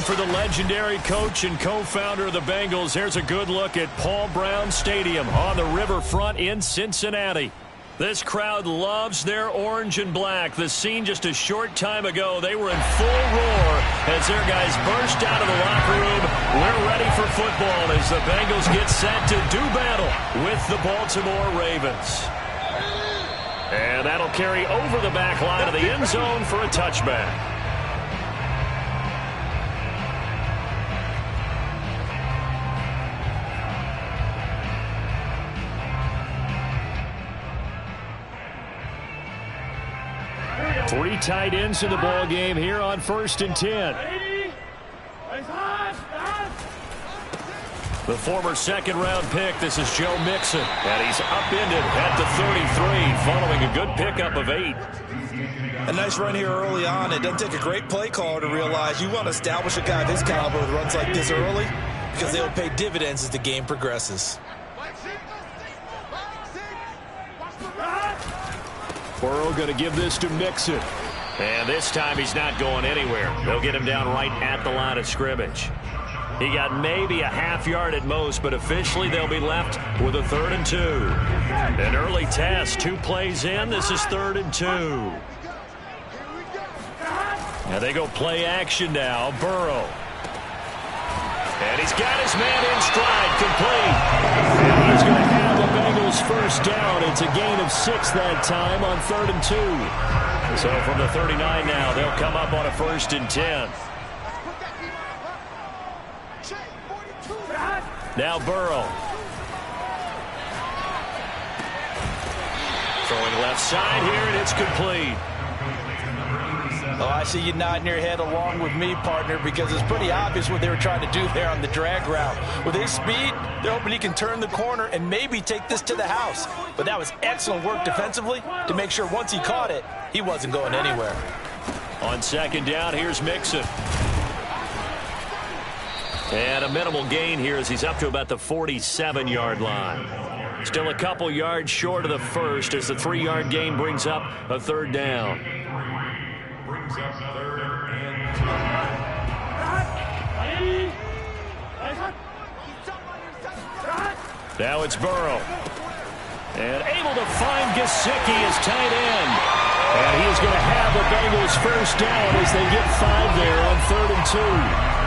for the legendary coach and co-founder of the Bengals. Here's a good look at Paul Brown Stadium on the riverfront in Cincinnati. This crowd loves their orange and black. The scene just a short time ago, they were in full roar as their guys burst out of the locker room. We're ready for football as the Bengals get set to do battle with the Baltimore Ravens. And that'll carry over the back line of the end zone for a touchback. Three tight ends in the ball game here on 1st and 10. The former second-round pick, this is Joe Mixon. And he's upended at the 33 following a good pickup of 8. A nice run here early on. It doesn't take a great play caller to realize you want to establish a guy of his caliber with runs like this early because they'll pay dividends as the game progresses. Burrow going to give this to Mixon. And this time he's not going anywhere. They'll get him down right at the line of scrimmage. He got maybe a half yard at most, but officially they'll be left with a 3rd and 2. An early test, 2 plays in. This is 3rd and 2. Now they go play action now. Burrow. And he's got his man in stride, complete. And he's going to have the Bengals first down. It's a gain of 6 that time on 3rd and 2. So from the 39 now, they'll come up on a 1st and 10. Now Burrow. Throwing left side here, and it's complete. Oh, I see you nodding your head along with me, partner, because it's pretty obvious what they were trying to do there on the drag route. With his speed, they're hoping he can turn the corner and maybe take this to the house. But that was excellent work defensively to make sure once he caught it, he wasn't going anywhere. On 2nd down, here's Mixon. And a minimal gain here as he's up to about the 47-yard line. Still a couple yards short of the first as the 3-yard gain brings up a 3rd down. Now it's Burrow. And able to find Gesicki as tight end. And he is going to have the Bengals first down as they get 5 there on 3rd and 2.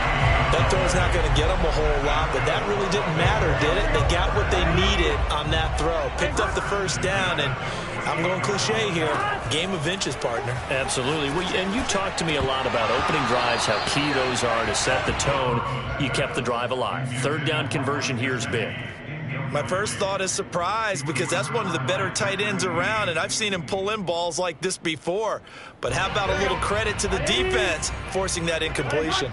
That throw's not going to get them a whole lot, but that really didn't matter, did it? They got what they needed on that throw. Picked up the first down, and I'm going cliche here. Game of inches, partner. Absolutely. Well, and you talked to me a lot about opening drives, how key those are to set the tone. You kept the drive alive. 3rd down conversion here is big. My first thought is surprise because that's one of the better tight ends around, and I've seen him pull in balls like this before. But how about a little credit to the defense forcing that incompletion?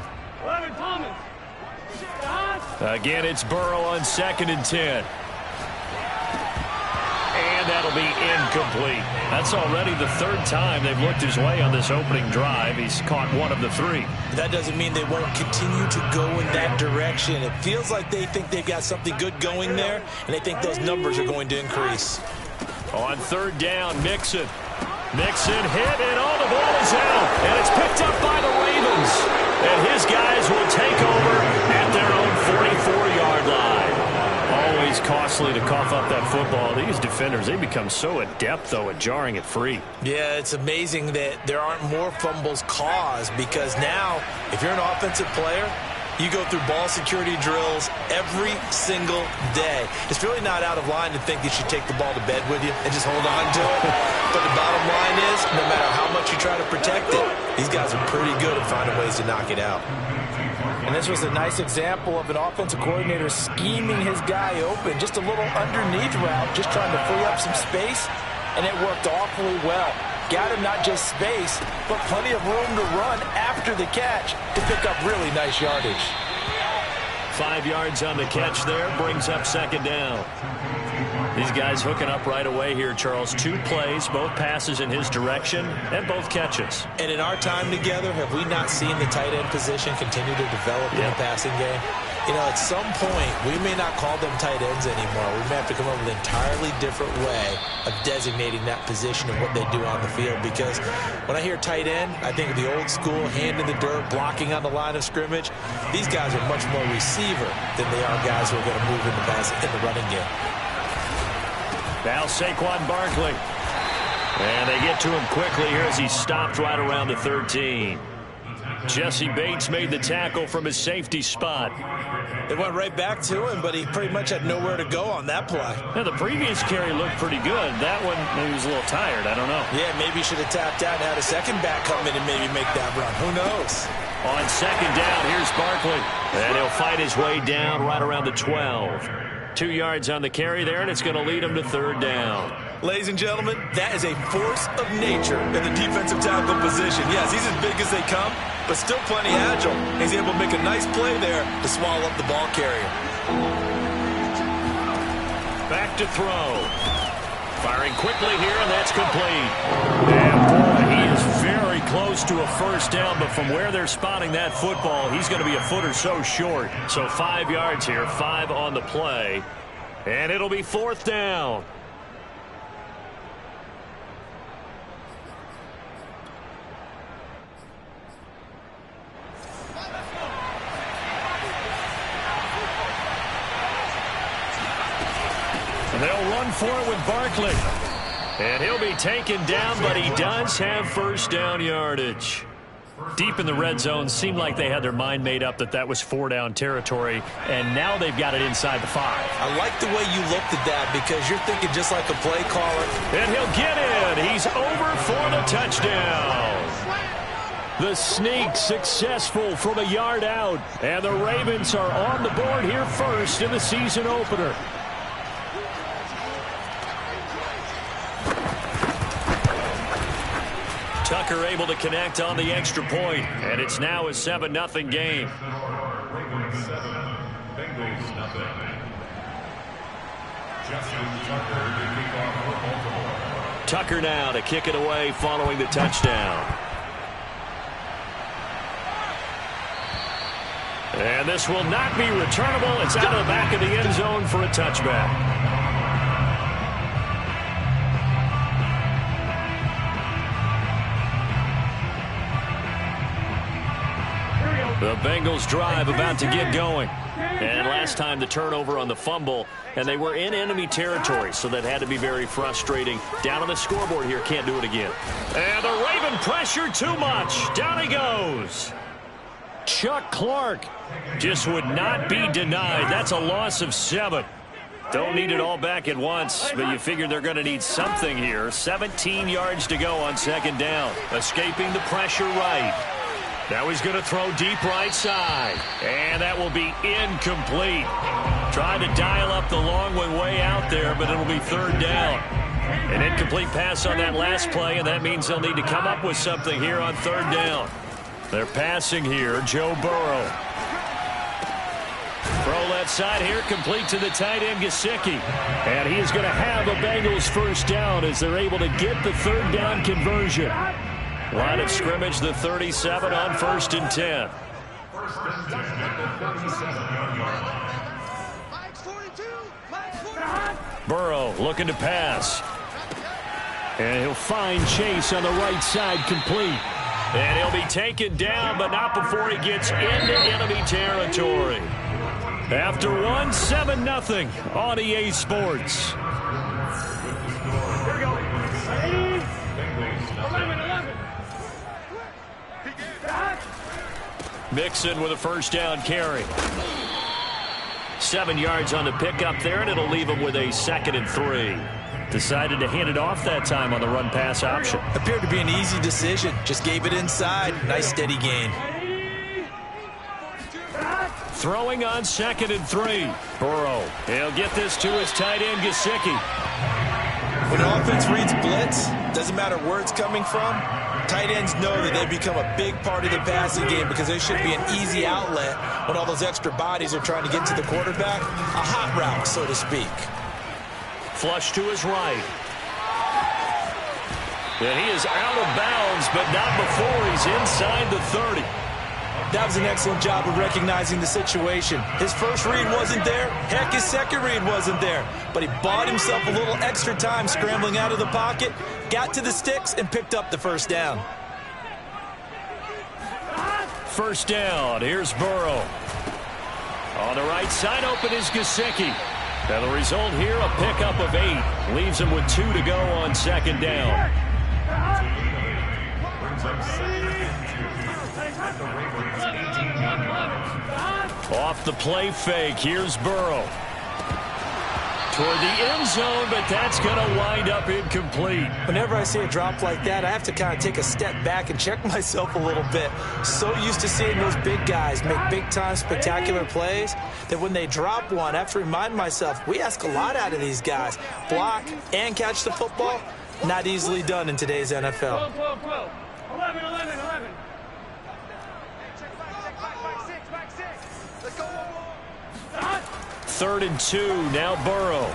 Again, it's Burrow on 2nd and 10. And that'll be incomplete. That's already the 3rd time they've looked his way on this opening drive. He's caught 1 of the 3. That doesn't mean they won't continue to go in that direction. It feels like they think they've got something good going there, and they think those numbers are going to increase. On 3rd down, Mixon. Mixon hit, and all the ball is out. And it's picked up by the Ravens. And his guys will take over at their own 44-yard line. Always costly to cough up that football. These defenders, they become so adept, though, at jarring it free. Yeah, it's amazing that there aren't more fumbles caused because now, if you're an offensive player, you go through ball security drills every single day. It's really not out of line to think that you take the ball to bed with you and just hold on to it. But the bottom line is, no matter how much you try to protect it, these guys are pretty good at finding ways to knock it out. And this was a nice example of an offensive coordinator scheming his guy open. Just a little underneath route, just trying to free up some space, and it worked awfully well. Got him not just space, but plenty of room to run after the catch to pick up really nice yardage. 5 yards on the catch there, brings up 2nd down. These guys hooking up right away here, Charles. 2 plays, both passes in his direction, and both catches. And in our time together, have we not seen the tight end position continue to develop in the passing game? You know, at some point, we may not call them tight ends anymore. We may have to come up with an entirely different way of designating that position and what they do on the field. Because when I hear tight end, I think of the old school, hand in the dirt, blocking on the line of scrimmage. These guys are much more receiver than they are guys who are going to move in the running game. Now Saquon Barkley. And they get to him quickly here as he's stopped right around the 13. Jesse Bates made the tackle from his safety spot. They went right back to him, but he pretty much had nowhere to go on that play. Yeah, the previous carry looked pretty good. That one, maybe he was a little tired. I don't know. Yeah, maybe he should have tapped out and had a second back come in and maybe make that run. Who knows? On second down, here's Barkley. And he'll fight his way down right around the 12. 2 yards on the carry there, and it's going to lead him to third down. Ladies and gentlemen, that is a force of nature in the defensive tackle position. Yes, he's as big as they come, but still plenty agile. He's able to make a nice play there to swallow up the ball carrier. Back to throw. Firing quickly here, and that's complete. And boy, he is very close to a first down, but from where they're spotting that football, he's going to be a foot or so short. So 5 yards here, 5 on the play, and it'll be fourth down. They'll run for it with Barkley. And he'll be taken down, but he does have first down yardage. Deep in the red zone, seemed like they had their mind made up that was 4-down territory, and now they've got it inside the 5. I like the way you looked at that because you're thinking just like a play caller. And he'll get in. He's over for the touchdown. The sneak successful from a yard out, and the Ravens are on the board here first in the season opener. Tucker able to connect on the extra point, and it's now a 7-0 game. Ravens 7, Bengals 0. Tucker now to kick it away following the touchdown. And this will not be returnable. It's out of the back of the end zone for a touchback. The Bengals drive about to get going. And last time the turnover on the fumble, and they were in enemy territory, so that had to be very frustrating. Down on the scoreboard here, can't do it again. And the Raven pressure too much. Down he goes. Chuck Clark just would not be denied. That's a loss of 7. Don't need it all back at once, but you figure they're going to need something here. 17 yards to go on second down. Escaping the pressure right. Now he's going to throw deep right side. And that will be incomplete. Trying to dial up the long one way out there, but it'll be third down. An incomplete pass on that last play, and that means they'll need to come up with something here on third down. They're passing here, Joe Burrow. Throw left side here, complete to the tight end, Gesicki. And he is going to have a Bengals first down as they're able to get the third down conversion. Line of scrimmage, the 37 on 1st and 10. Burrow looking to pass. And he'll find Chase on the right side, complete. And he'll be taken down, but not before he gets into enemy territory. After one, 7-0 on EA Sports. Here we go. 11. Mixon with a first down carry. 7 yards on the pickup there, and it'll leave him with a 2nd and 3. Decided to hand it off that time on the run-pass option. Appeared to be an easy decision. Just gave it inside. Nice steady gain. Throwing on 2nd and 3. Burrow. He'll get this to his tight end, Gesicki. When an offense reads blitz, doesn't matter where it's coming from, tight ends know that they become a big part of the passing game because there should be an easy outlet when all those extra bodies are trying to get to the quarterback. A hot route, so to speak. Flush to his right. And he is out of bounds, but not before he's inside the 30. That was an excellent job of recognizing the situation. His first read wasn't there. Heck, his second read wasn't there. But he bought himself a little extra time scrambling out of the pocket, got to the sticks, and picked up the first down. First down, here's Burrow. On the right side, open is Gesicki. And the result here, a pickup of 8. Leaves him with 2 to go on second down. Off the play fake, here's Burrow. Toward the end zone, but that's going to wind up incomplete. Whenever I see a drop like that, I have to kind of take a step back and check myself a little bit. So used to seeing those big guys make big-time spectacular plays that when they drop one, I have to remind myself, we ask a lot out of these guys. Block and catch the football, not easily done in today's NFL. 11. 3rd and 2, now Burrow.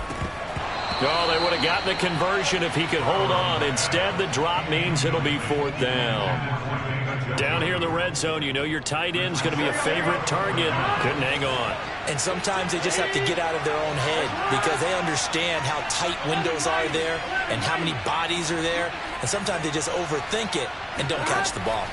Oh, they would have gotten the conversion if he could hold on. Instead, the drop means it'll be 4th down. Down here in the red zone, you know your tight end's going to be a favorite target. Couldn't hang on. And sometimes they just have to get out of their own head because they understand how tight windows are there and how many bodies are there. And sometimes they just overthink it and don't catch the ball.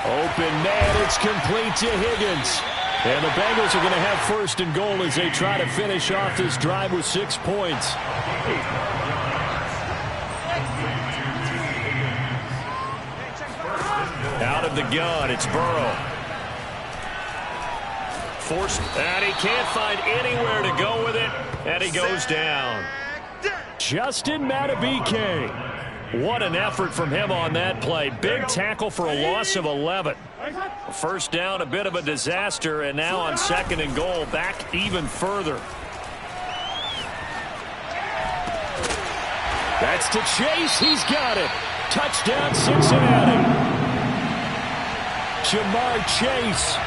Open man, it's complete to Higgins. And the Bengals are going to have 1st and goal as they try to finish off this drive with 6 points. Out of the gun, it's Burrow. Forced, and he can't find anywhere to go with it, and he goes down. Justin Madubuike. What an effort from him on that play. Big tackle for a loss of 11. First down, a bit of a disaster, and now on 2nd and goal, back even further. That's to Chase. He's got it. Touchdown, Cincinnati. Jamar Chase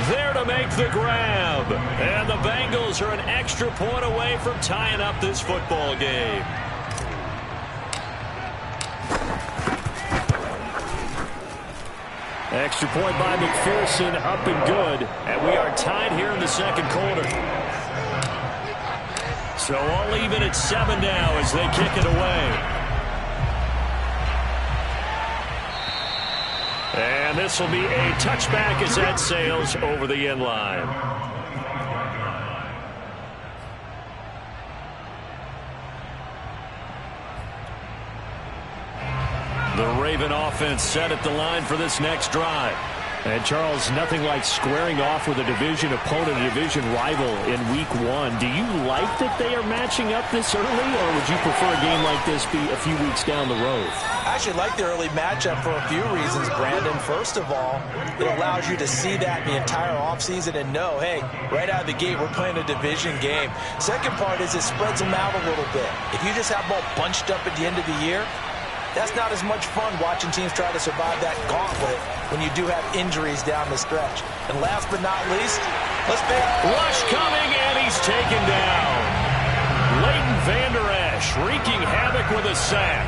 there to make the grab. And the Bengals are an extra point away from tying up this football game. Extra point by McPherson, up and good. And we are tied here in the 2nd quarter. So all even at 7 now as they kick it away. And this will be a touchback as that sails over the end line. The Raven offense set at the line for this next drive. And, Charles, nothing like squaring off with a division opponent, a division rival in Week 1. Do you like that they are matching up this early, or would you prefer a game like this be a few weeks down the road? I actually like the early matchup for a few reasons, Brandon. First of all, it allows you to see that the entire offseason and know, hey, right out of the gate, we're playing a division game. Second part is it spreads them out a little bit. If you just have them all bunched up at the end of the year, that's not as much fun watching teams try to survive that gauntlet when you do have injuries down the stretch. And last but not least, let's bet. Rush coming, and he's taken down. Leighton Vander Esch wreaking havoc with a sack.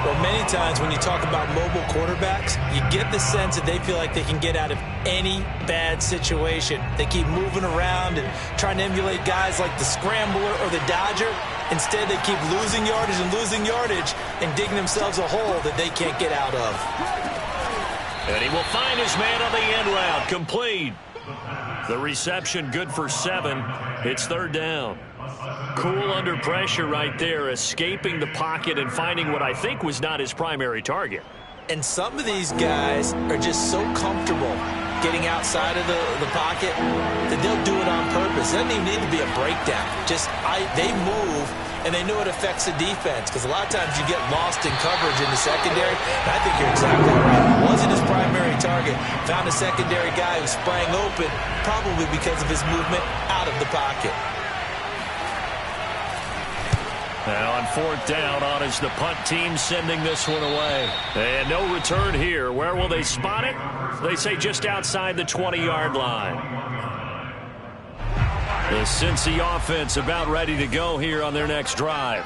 Well, many times when you talk about mobile quarterbacks, you get the sense that they feel like they can get out of any bad situation. They keep moving around and trying to emulate guys like the Scrambler or the Dodger. Instead, they keep losing yardage and digging themselves a hole that they can't get out of. And he will find his man on the end route. Complete. The reception good for 7. It's 3rd down. Cool under pressure right there, escaping the pocket and finding what I think was not his primary target. And some of these guys are just so comfortable getting outside of the pocket that they'll do it on purpose. It doesn't even need to be a breakdown. They move, and they know it affects the defense because a lot of times you get lost in coverage in the secondary. And I think you're exactly right. It wasn't his primary target. Found a secondary guy who sprang open, probably because of his movement out of the pocket. Now on 4th down, on is the punt team sending this one away. And no return here. Where will they spot it? They say just outside the 20-yard line. The Cincy offense about ready to go here on their next drive.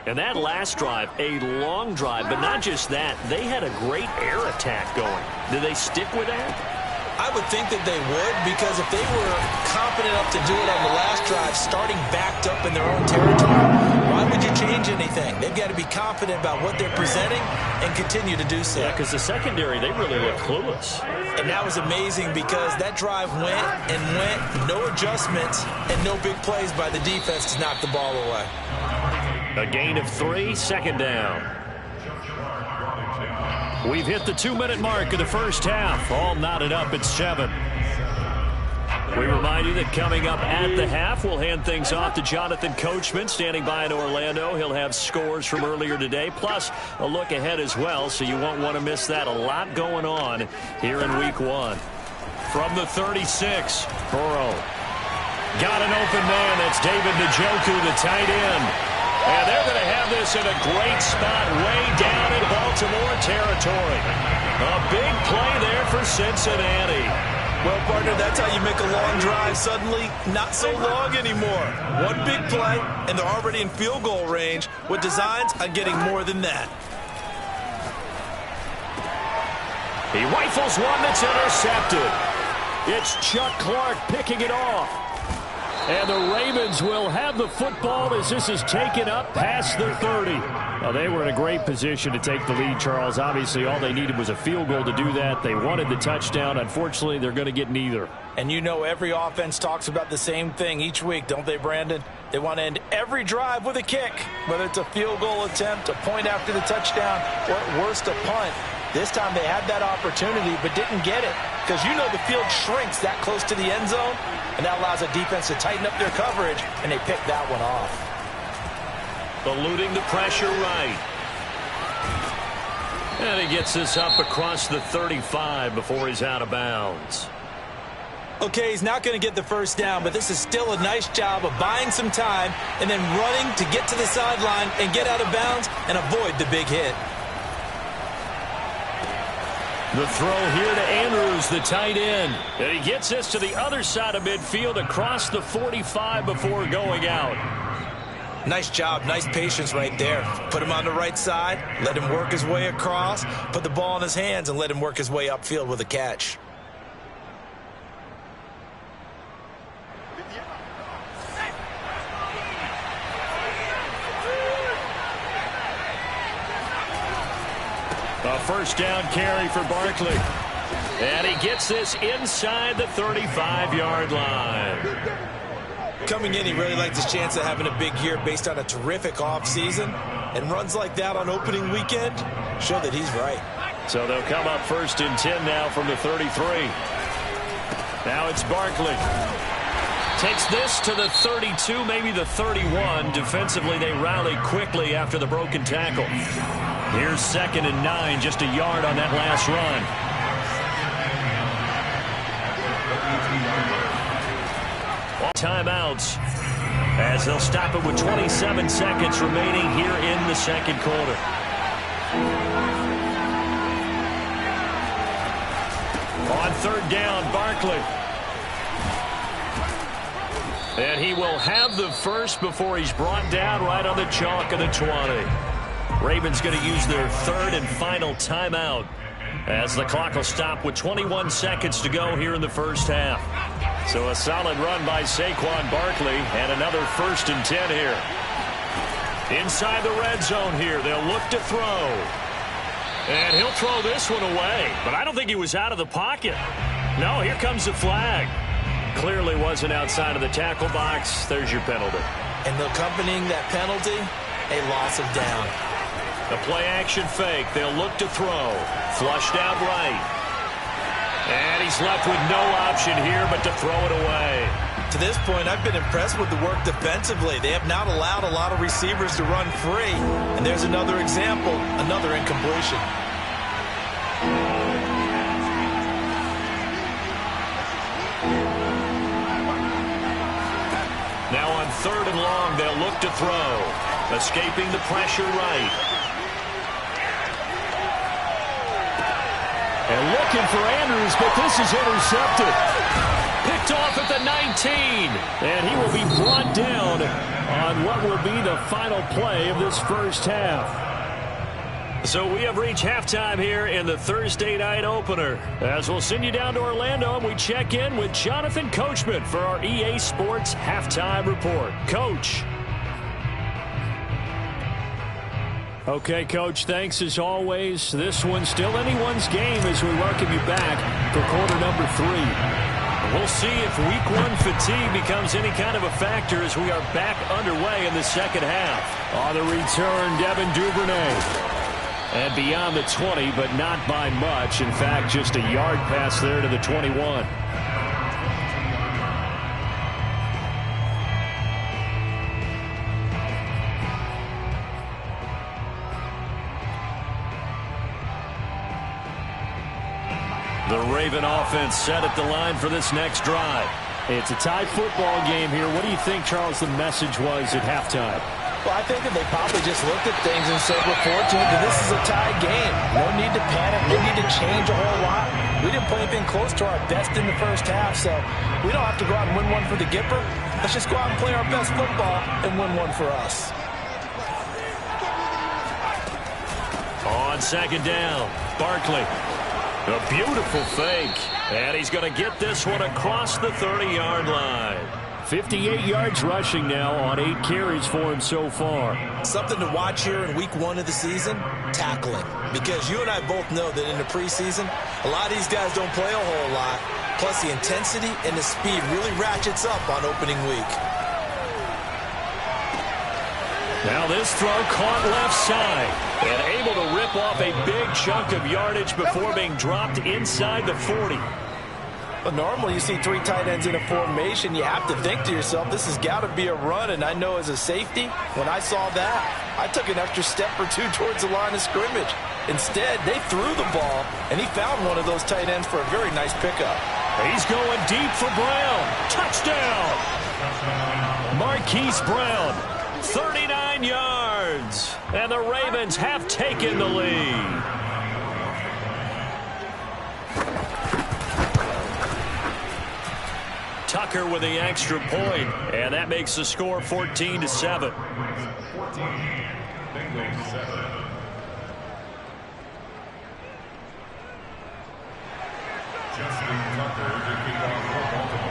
And that last drive, a long drive, but not just that. They had a great air attack going. Did they stick with that? I would think that they would, because if they were confident enough to do it on the last drive, starting backed up in their own territory, why would you change anything? They've got to be confident about what they're presenting and continue to do so. Yeah, because the secondary, they really look clueless. And that was amazing because that drive went and went, no adjustments, and no big plays by the defense to knock the ball away. A gain of 3, second down. We've hit the 2-minute mark of the first half. All knotted up at 7. We remind you that coming up at the half, we'll hand things off to Jonathan Coachman, standing by in Orlando. He'll have scores from earlier today, plus a look ahead as well, so you won't want to miss that. A lot going on here in Week 1. From the 36, Burrow. Got an open man. That's David Njoku, the tight end. And they're going to have this in a great spot way down in Baltimore territory. A big play there for Cincinnati. Well, partner, that's how you make a long drive suddenly not so long anymore. One big play, and they're already in field goal range with designs on getting more than that. He rifles one that's intercepted. It's Chuck Clark picking it off. And the Ravens will have the football as this is taken up past their 30. Well, they were in a great position to take the lead, Charles. Obviously, all they needed was a field goal to do that. They wanted the touchdown. Unfortunately, they're going to get neither. And you know every offense talks about the same thing each week, don't they, Brandon? They want to end every drive with a kick, whether it's a field goal attempt, a point after the touchdown, or at worst, a punt. This time they had that opportunity but didn't get it because you know the field shrinks that close to the end zone, and that allows a defense to tighten up their coverage, and they pick that one off. Eluding the pressure right. And he gets this up across the 35 before he's out of bounds. Okay, he's not going to get the first down, but this is still a nice job of buying some time and then running to get to the sideline and get out of bounds and avoid the big hit. The throw here to Andrews, the tight end. And he gets this to the other side of midfield across the 45 before going out. Nice job, nice patience right there. Put him on the right side, let him work his way across, put the ball in his hands, and let him work his way upfield with a catch. A first down carry for Barkley. And he gets this inside the 35-yard line. Coming in, he really liked his chance of having a big year based on a terrific offseason. And runs like that on opening weekend show that he's right. So they'll come up 1st and 10 now from the 33. Now it's Barkley. Takes this to the 32, maybe the 31. Defensively, they rally quickly after the broken tackle. Here's 2nd and 9, just a yard on that last run. Timeouts as they'll stop it with 27 seconds remaining here in the second quarter. On 3rd down, Barkley. And he will have the first before he's brought down right on the chalk of the 20. Ravens going to use their 3rd and final timeout as the clock will stop with 21 seconds to go here in the first half. So a solid run by Saquon Barkley and another 1st and 10 here. Inside the red zone here, they'll look to throw. And he'll throw this one away, but I don't think he was out of the pocket. No, here comes the flag. Clearly wasn't outside of the tackle box. There's your penalty. And accompanying that penalty, a loss of down. A play-action fake. They'll look to throw. Flushed out right. And he's left with no option here but to throw it away. To this point, I've been impressed with the work defensively. They have not allowed a lot of receivers to run free. And there's another example, another incompletion. Now on 3rd and long, they'll look to throw. Escaping the pressure right. And looking for Andrews, but this is intercepted. Picked off at the 19. And he will be brought down on what will be the final play of this first half. So we have reached halftime here in the Thursday night opener. As we'll send you down to Orlando, and we check in with Jonathan Coachman for our EA Sports Halftime Report. Coach. Okay, Coach, thanks as always. This one's still anyone's game as we welcome you back for quarter number 3. We'll see if week 1 fatigue becomes any kind of a factor as we are back underway in the second half. On the return, Devin Duvernay. And beyond the 20, but not by much. In fact, just a yard pass there to the 21. The Raven offense set at the line for this next drive. It's a tied football game here. What do you think, Charles, the message was at halftime? Well, I think that they probably just looked at things and said, we're fortunate that this is a tied game. No need to panic. No need to change a whole lot. We didn't play anything close to our best in the first half, so we don't have to go out and win one for the Gipper. Let's just go out and play our best football and win one for us. On second down, Barkley. A beautiful fake. And he's going to get this one across the 30-yard line. 58 yards rushing now on 8 carries for him so far. Something to watch here in week 1 of the season, tackling. Because you and I both know that in the preseason, a lot of these guys don't play a whole lot. Plus the intensity and the speed really ratchets up on opening week. Now this throw caught left side. And able to rip off a big chunk of yardage before being dropped inside the 40. But normally you see 3 tight ends in a formation. You have to think to yourself, this has got to be a run. And I know as a safety, when I saw that, I took an extra step or 2 towards the line of scrimmage. Instead, they threw the ball, and he found one of those tight ends for a very nice pickup. He's going deep for Brown. Touchdown! Marquise Brown, 39 yards. And the Ravens have taken the lead. Tucker with the extra point, and that makes the score 14-7. 14, Bengals 7.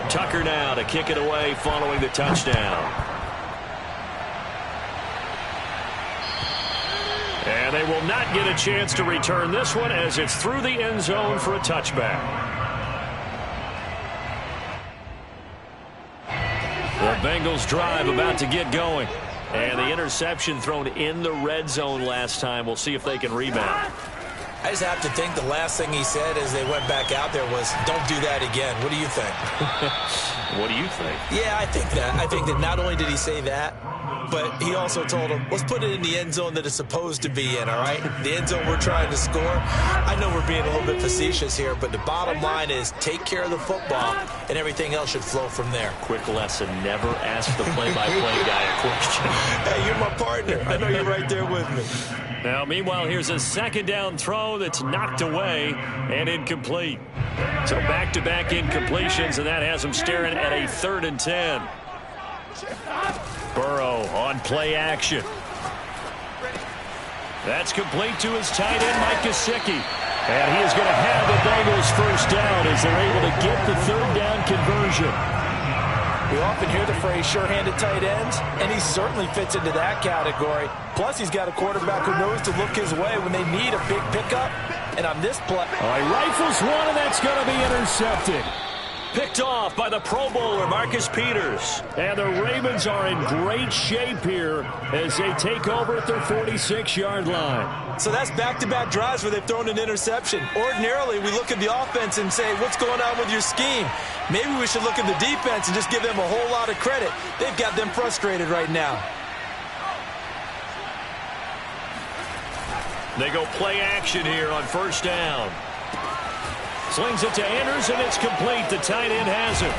Tucker now to kick it away following the touchdown. And they will not get a chance to return this one as it's through the end zone for a touchback. The Bengals drive about to get going. And the interception thrown in the red zone last time. We'll see if they can rebound. I just have to think the last thing he said as they went back out there was, don't do that again. What do you think? What do you think? Yeah, I think that. I think that not only did he say that, but he also told him, let's put it in the end zone that it's supposed to be in, all right? The end zone we're trying to score. I know we're being a little bit facetious here, but the bottom line is take care of the football, and everything else should flow from there. Quick lesson, never ask the play-by-play guy a question. Hey, you're my partner. I know you're right there with me. Now, meanwhile, here's a second down throw that's knocked away and incomplete. So back-to-back incompletions, and that has them staring at a 3rd and 10. Burrow on play action. That's complete to his tight end, Mike Gesicki. And he is going to have the Bengals first down as they're able to get the 3rd down conversion. We often hear the phrase sure-handed tight ends, and he certainly fits into that category. Plus, he's got a quarterback who knows to look his way when they need a big pickup. And on this play... All right, rifles one, and that's going to be intercepted. Picked off by the Pro Bowler, Marcus Peters. And the Ravens are in great shape here as they take over at their 46-yard line. So that's back-to-back drives where they've thrown an interception. Ordinarily, we look at the offense and say, what's going on with your scheme? Maybe we should look at the defense and just give them a whole lot of credit. They've got them frustrated right now. They go play action here on first down. Slings it to Andrews, and it's complete. The tight end has it.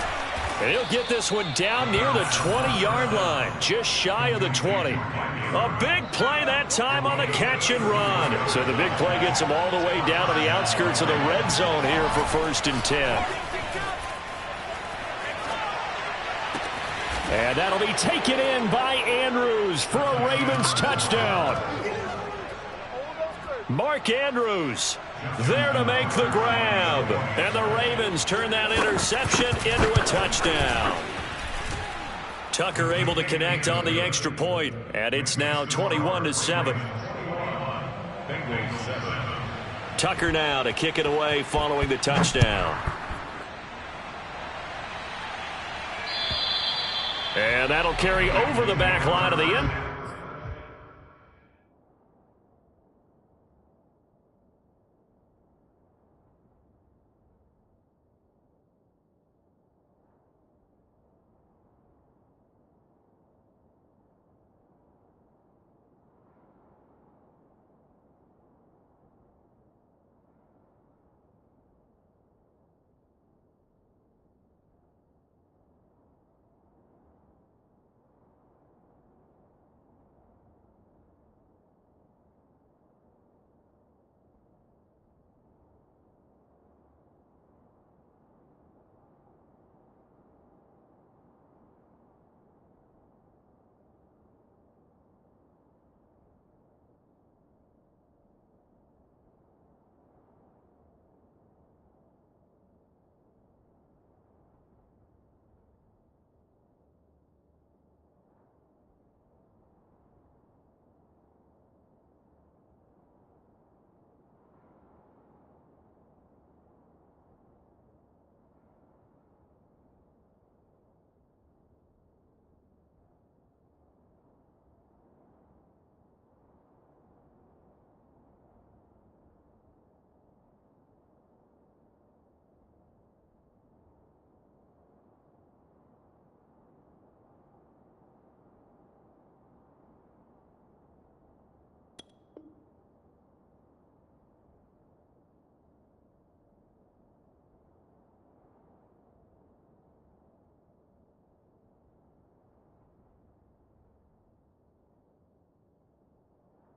And he'll get this one down near the 20-yard line, just shy of the 20. A big play that time on the catch and run. So the big play gets him all the way down to the outskirts of the red zone here for 1st and 10. And that'll be taken in by Andrews for a Ravens touchdown. Mark Andrews there to make the grab. And the Ravens turn that interception into a touchdown. Tucker able to connect on the extra point. And it's now 21-7. Tucker now to kick it away following the touchdown. And that'll carry over the back line of the end.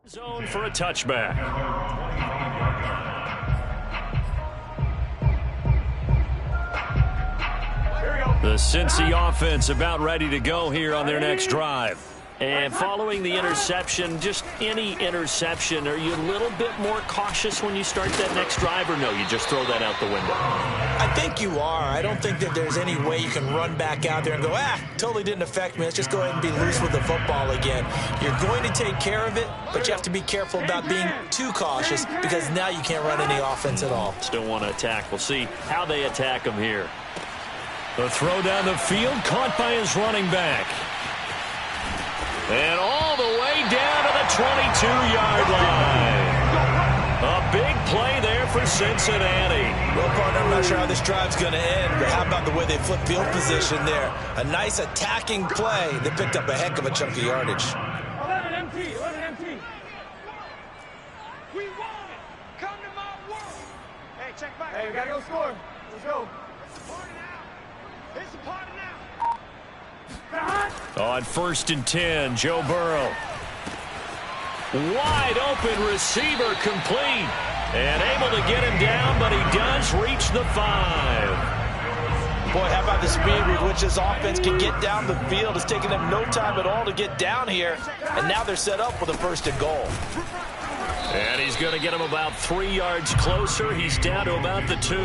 Zone for a touchback. The Cincy offense about ready to go here on their next drive. And following the interception, just any interception, are you a little bit more cautious when you start that next drive, or no, you just throw that out the window? I think you are. I don't think that there's any way you can run back out there and go, totally didn't affect me. Let's just go ahead and be loose with the football again. You're going to take care of it, but you have to be careful about being too cautious because now you can't run any offense at all. Still want to attack. We'll see how they attack him here. The throw down the field, caught by his running back. And all the way down to the 22-yard line. A big play there for Cincinnati. Well, partner, I'm not sure how this drive's going to end, but how about the way they flip field position there? A nice attacking play. They picked up a heck of a chunk of yardage. 11 MT, 11 MT. We won it. Come to my world. Hey, check back. Hey, we got to go score. Let's go. Party now. It's a party now. On 1st and 10, Joe Burrow. Wide open receiver complete. And able to get him down, but he does reach the 5. Boy, how about the speed with which this offense can get down the field? It's taken them no time at all to get down here. And now they're set up with a 1st and goal. And he's going to get him about 3 yards closer. He's down to about the 2.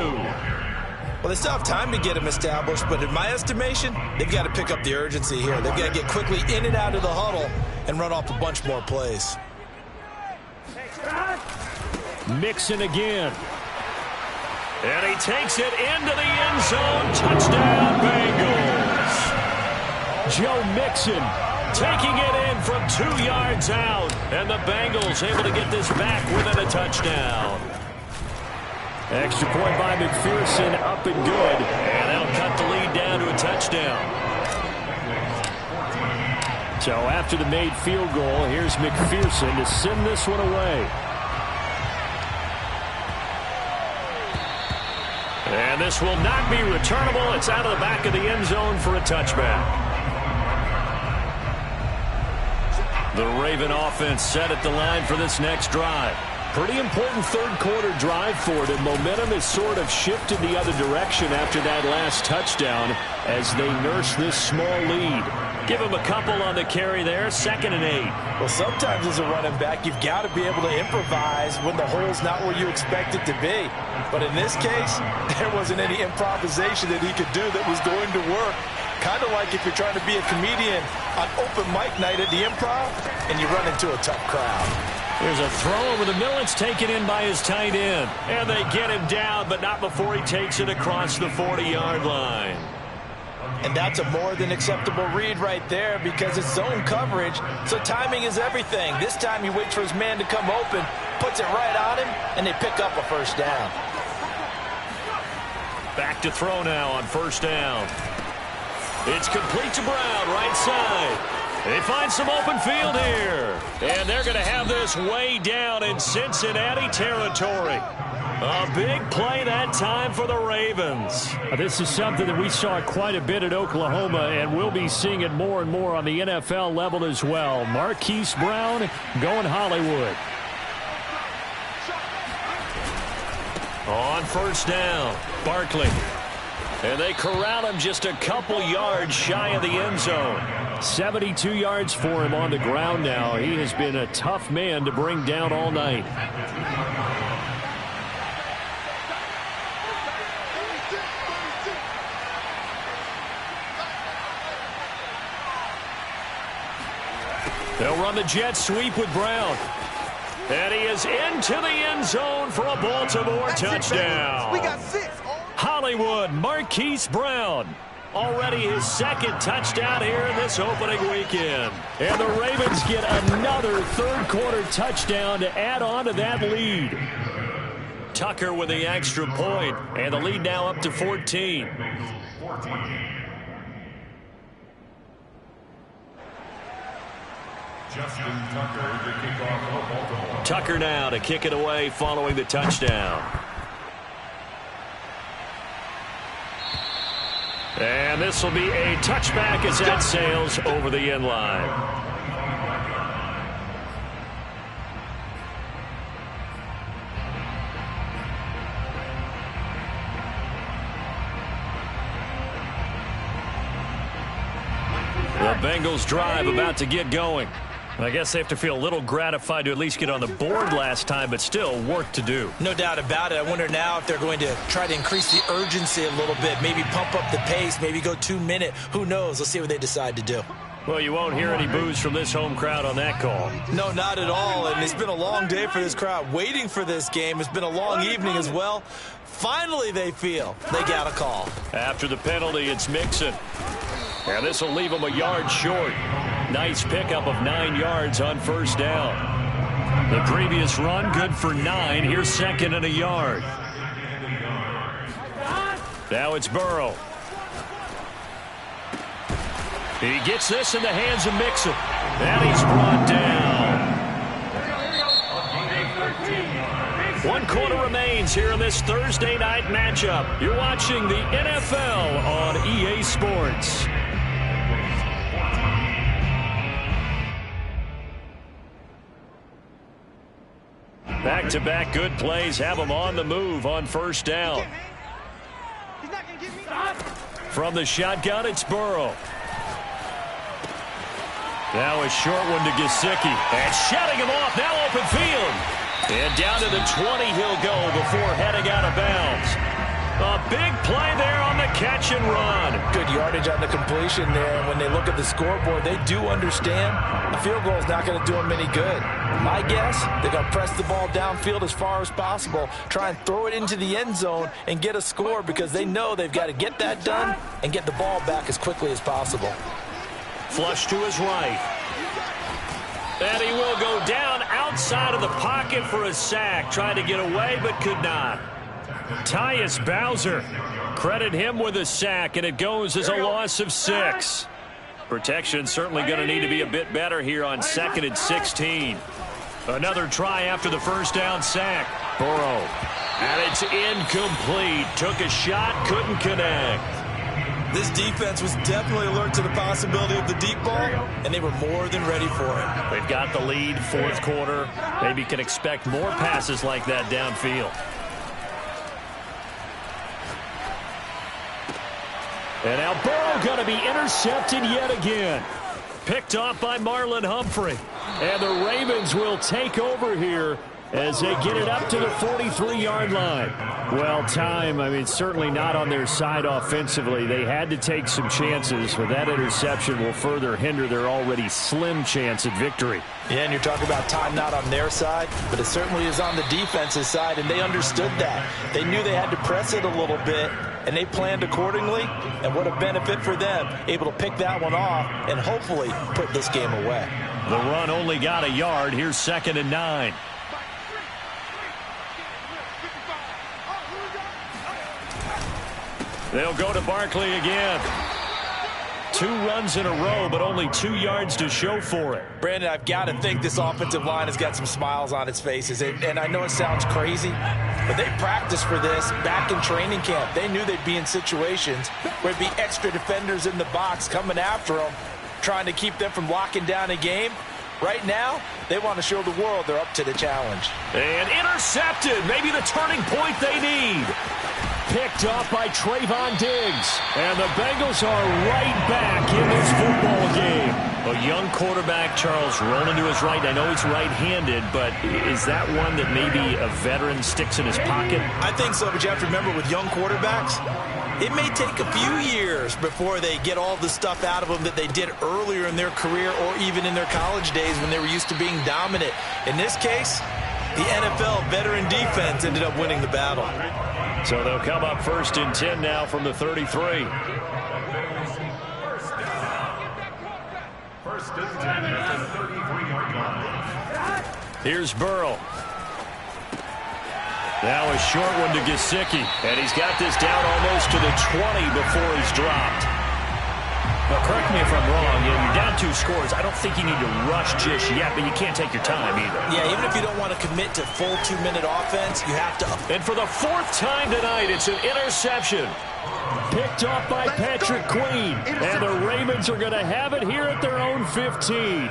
Well, they still have time to get him established, but in my estimation, they've got to pick up the urgency here. They've got to get quickly in and out of the huddle and run off a bunch more plays. Mixon again. And he takes it into the end zone. Touchdown, Bengals. Joe Mixon taking it in from 2 yards out. And the Bengals able to get this back within a touchdown. Extra point by McPherson, up and good. And that'll cut the lead down to a touchdown. So after the made field goal, here's McPherson to send this one away. And And this will not be returnable. It's out of the back of the end zone for a touchback. The Raven offense set at the line for this next drive. Pretty important third-quarter drive for them. Momentum has sort of shifted the other direction after that last touchdown as they nurse this small lead. Give them a couple on the carry there, 2nd and 8. Well, sometimes as a running back, you've got to be able to improvise when the hole's not where you expect it to be. But in this case, there wasn't any improvisation that he could do that was going to work. Kind of like if you're trying to be a comedian on open mic night at the Improv and you run into a tough crowd. There's a throw over the middle. It's taken in by his tight end. And they get him down, but not before he takes it across the 40-yard line. And that's a more than acceptable read right there because it's zone coverage, so timing is everything. This time he waits for his man to come open, puts it right on him, and they pick up a first down. Back to throw now on first down. It's complete to Brown, right side. They find some open field here. And they're going to have this way down in Cincinnati territory. A big play that time for the Ravens. This is something that we saw quite a bit at Oklahoma, and we'll be seeing it more and more on the NFL level as well. Marquise Brown going Hollywood. On first down, Barkley. And they corral him just a couple yards shy of the end zone. 72 yards for him on the ground now. He has been a tough man to bring down all night. They'll run the jet sweep with Brown. And he is into the end zone for a Baltimore touchdown. We got 6. Hollywood, Marquise Brown. Already his 2nd touchdown here in this opening weekend. And the Ravens get another third-quarter touchdown to add on to that lead. Tucker with the extra point, and the lead now up to 14. Justin Tucker, the kickoff for Baltimore. Tucker now to kick it away following the touchdown. And this will be a touchback as that sails over the end line. The Bengals drive about to get going. I guess they have to feel a little gratified to at least get on the board last time, but still work to do. No doubt about it. I wonder now if they're going to try to increase the urgency a little bit, maybe pump up the pace, maybe go 2-minute. Who knows? Let's see what they decide to do. Well, you won't hear any boos from this home crowd on that call. No, not at all. And it's been a long day for this crowd waiting for this game. It's been a long evening as well. Finally, they feel they got a call. After the penalty, it's Mixon. And this will leave him a yard short. Nice pickup of 9 yards on first down. The previous run, good for 9. Here's 2nd and a yard. Now it's Burrow. He gets this in the hands of Mixon. And he's brought down. 1 quarter remains here in this Thursday night matchup. You're watching the NFL on EA Sports. Back-to-back good plays have them on the move on first down. From the shotgun, it's Burrow. Now a short one to Gesicki. And shutting him off, now open field. And down to the 20 he'll go before heading out of bounds. A big play there on the catch and run. Good yardage on the completion there. When they look at the scoreboard, they do understand a field goal is not going to do them any good. My guess, they're going to press the ball downfield as far as possible, try and throw it into the end zone and get a score because they know they've got to get that done and get the ball back as quickly as possible. Flush to his right. And he will go down outside of the pocket for a sack. Tried to get away but could not. Tyus Bowser, credit him with a sack, and it goes as a loss of 6. Protection certainly going to need to be a bit better here on 2nd and 16. Another try after the first down sack. Burrow. And it's incomplete. Took a shot, couldn't connect. This defense was definitely alert to the possibility of the deep ball, and they were more than ready for it. They've got the lead, fourth quarter. Maybe can expect more passes like that downfield. And now Burrow going to be intercepted yet again. Picked off by Marlon Humphrey. And the Ravens will take over here as they get it up to the 43-yard line. Well, certainly not on their side offensively. They had to take some chances, but that interception will further hinder their already slim chance at victory. Yeah, and you're talking about time not on their side, but it certainly is on the defensive side, and they understood that. They knew they had to press it a little bit, and they planned accordingly, and what a benefit for them, able to pick that one off and hopefully put this game away. The run only got a yard. Here's 2nd and 9. They'll go to Barkley again. 2 runs in a row, but only 2 yards to show for it. Brandon, I've got to think this offensive line has got some smiles on its faces. And I know it sounds crazy, but they practiced for this back in training camp. They knew they'd be in situations where there'd be extra defenders in the box coming after them, trying to keep them from locking down a game. Right now, they want to show the world they're up to the challenge. And intercepted. Maybe the turning point they need. Picked off by Trayvon Diggs. And the Bengals are right back in this football game. A young quarterback, Charles, rolling to his right. I know he's right-handed, but is that one that maybe a veteran sticks in his pocket? I think so, but you have to remember with young quarterbacks, it may take a few years before they get all the stuff out of them that they did earlier in their career or even in their college days when they were used to being dominant. In this case, the NFL veteran defense ended up winning the battle. So they'll come up 1st and 10 now from the 33. First and 10 at the 33-yard line. Here's Burrow. Now a short one to Gesicki. And he's got this down almost to the 20 before he's dropped. Now, correct me if I'm wrong. You're down 2 scores. I don't think you need to rush just yet, but you can't take your time either. Yeah, even if you don't want to commit to full 2-minute offense, you have to. And for the 4th time tonight, it's an interception. Picked off by Patrick Queen. And the Ravens are going to have it here at their own 15.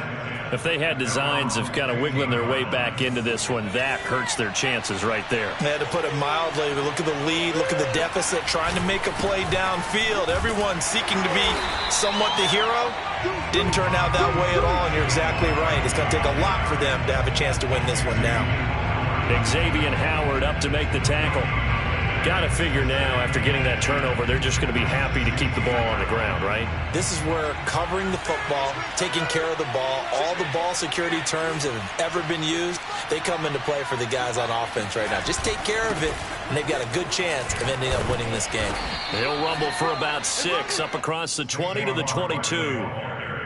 If they had designs of kind of wiggling their way back into this one, that hurts their chances right there. They had to put it mildly. Look at the lead. Look at the deficit. Trying to make a play downfield. Everyone seeking to be somewhat the hero. Didn't turn out that way at all, and you're exactly right. It's going to take a lot for them to have a chance to win this one now. Xavier Howard up to make the tackle. Got to figure now, after getting that turnover, they're just going to be happy to keep the ball on the ground, right? This is where covering the football, taking care of the ball, all the ball security terms that have ever been used, they come into play for the guys on offense right now. Just take care of it, and they've got a good chance of ending up winning this game. They'll rumble for about 6 up across the 20 to the 22.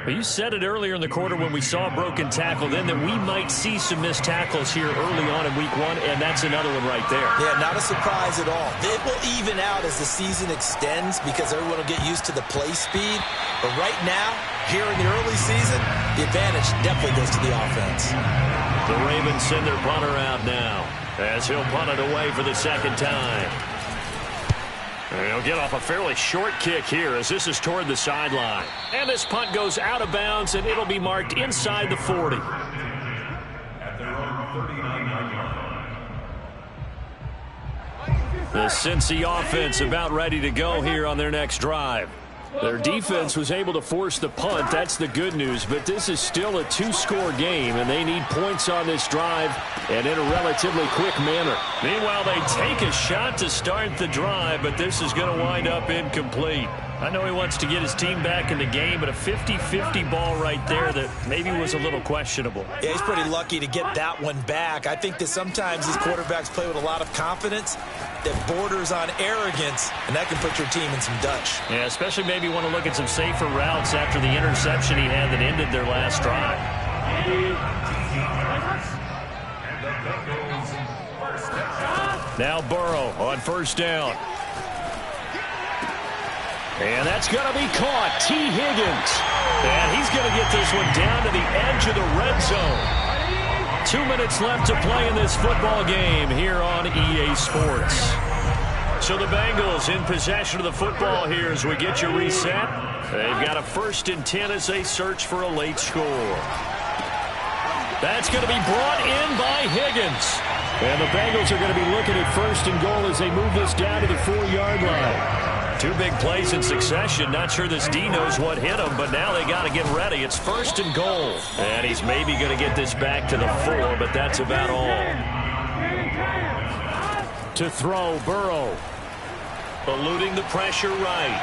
But you said it earlier in the quarter when we saw a broken tackle then that we might see some missed tackles here early on in week 1, and that's another one right there. Yeah, not a surprise at all. It will even out as the season extends because everyone will get used to the play speed. But right now, here in the early season, the advantage definitely goes to the offense. The Ravens send their punter out now as he'll punt it away for the 2nd time. And he'll get off a fairly short kick here as this is toward the sideline. And this punt goes out of bounds, and it'll be marked inside the 40. At their own 39-yard line. The Cincy offense about ready to go here on their next drive. Their defense was able to force the punt. That's the good news. But this is still a 2-score game, and they need points on this drive and in a relatively quick manner. Meanwhile, they take a shot to start the drive, but this is going to wind up incomplete. I know he wants to get his team back in the game, but a 50-50 ball right there that maybe was a little questionable. Yeah, he's pretty lucky to get that one back. I think that sometimes these quarterbacks play with a lot of confidence that borders on arrogance, and that can put your team in some Dutch. Yeah, especially maybe want to look at some safer routes after the interception he had that ended their last drive. Now Burrow on 1st down. And that's going to be caught. T. Higgins. And he's going to get this one down to the edge of the red zone. 2 minutes left to play in this football game here on EA Sports. So the Bengals in possession of the football here as we get you reset. They've got a 1st and 10 as they search for a late score. That's going to be brought in by Higgins. And the Bengals are going to be looking at 1st and goal as they move this down to the 4-yard line. 2 big plays in succession. Not sure this D knows what hit him, but now they got to get ready. It's 1st and goal. And he's maybe going to get this back to the 4, but that's about all. To throw, Burrow. Eluding the pressure right.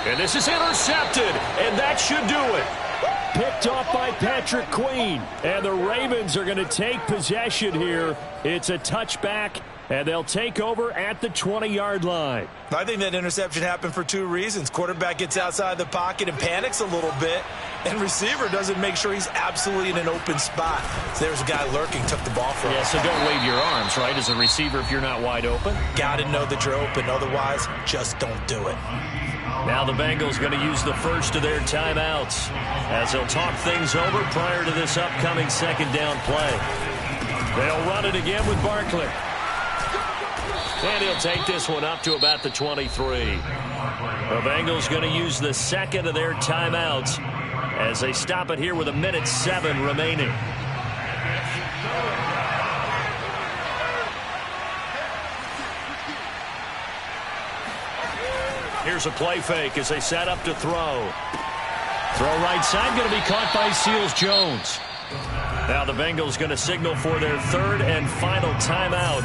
And this is intercepted, and that should do it. Picked off by Patrick Queen. And the Ravens are going to take possession here. It's a touchback, and they'll take over at the 20-yard line. I think that interception happened for 2 reasons. Quarterback gets outside the pocket and panics a little bit, and receiver doesn't make sure he's absolutely in an open spot. So there's a guy lurking, took the ball from him. Yeah, so don't wave your arms, right, as a receiver if you're not wide open. Got to know that you're open. Otherwise, just don't do it. Now the Bengals going to use the first of their timeouts as they'll talk things over prior to this upcoming 2nd down play. They'll run it again with Barkley. And he'll take this one up to about the 23. The Bengals going to use the 2nd of their timeouts as they stop it here with 1:07 remaining. Here's a play fake as they set up to throw. Throw right side going to be caught by Seals-Jones. Now the Bengals going to signal for their 3rd and final timeout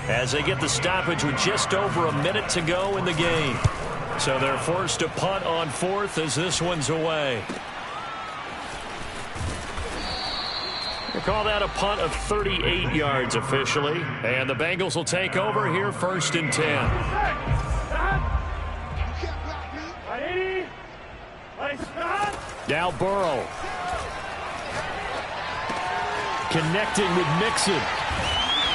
as they get the stoppage with just over 1 minute to go in the game. So they're forced to punt on 4th as this one's away. We'll call that a punt of 38 yards officially. And the Bengals will take over here 1st and 10. Now Burrow. Connecting with Mixon.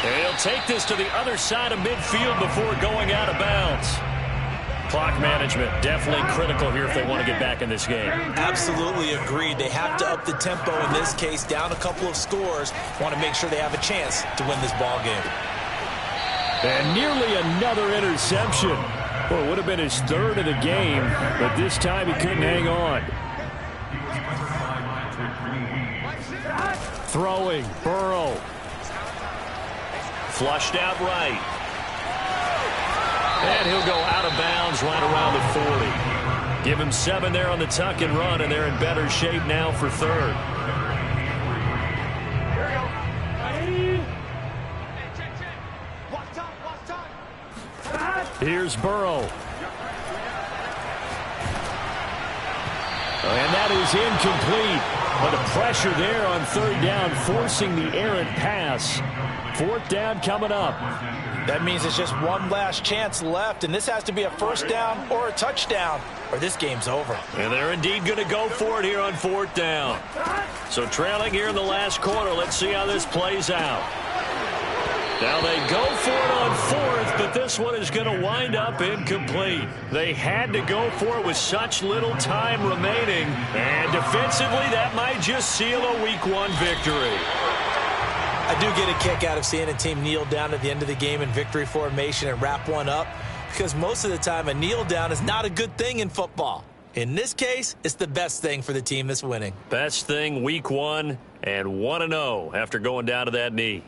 And he'll take this to the other side of midfield before going out of bounds. Clock management definitely critical here if they want to get back in this game. Absolutely agreed. They have to up the tempo in this case, down a couple of scores. Want to make sure they have a chance to win this ball game. And nearly another interception. Well, it would have been his 3rd of the game, but this time he couldn't hang on. Throwing, Burrow. Flushed out right. And he'll go out of bounds right around the 40. Give him 7 there on the tuck and run, and they're in better shape now for 3rd. Here's Burrow. And that is incomplete. But the pressure there on 3rd down, forcing the errant pass. 4th down coming up. That means it's just one last chance left, and this has to be a 1st down or a touchdown, or this game's over. And they're indeed going to go for it here on 4th down. So trailing here in the last quarter. Let's see how this plays out. Now they go for it on 4th, but this one is going to wind up incomplete. They had to go for it with such little time remaining. And defensively, that might just seal a Week 1 victory. I do get a kick out of seeing a team kneel down at the end of the game in victory formation and wrap one up, because most of the time a kneel down is not a good thing in football. In this case, it's the best thing for the team that's winning. Best thing Week 1 and 1-0 after going down to that knee.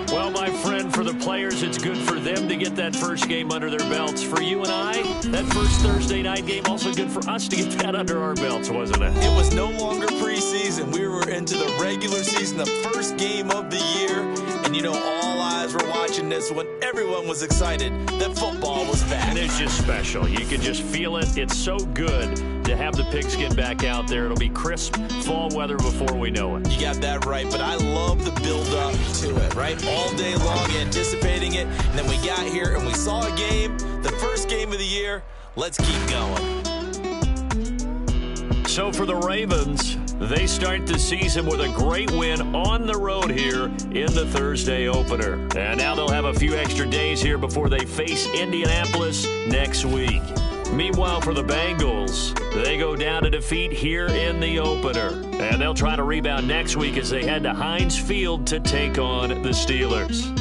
Well, my friend, for the players, it's good for them to get that first game under their belts. For you and I, that first Thursday night game, also good for us to get that under our belts, wasn't it? It was no longer preseason. We were into the regular season, the first game of the year. And, you know, all eyes were watching this one. Everyone was excited that football was back. And it's just special. You can just feel it. It's so good to have the pigskin back out there. It'll be crisp fall weather before we know it. You got that right, but I love the build-up to it, right? All day long anticipating it, and then we got here and we saw a game, the first game of the year. Let's keep going. So for the Ravens, they start the season with a great win on the road here in the Thursday opener. And now they'll have a few extra days here before they face Indianapolis next week. Meanwhile, for the Bengals, they go down to defeat here in the opener. And they'll try to rebound next week as they head to Heinz Field to take on the Steelers.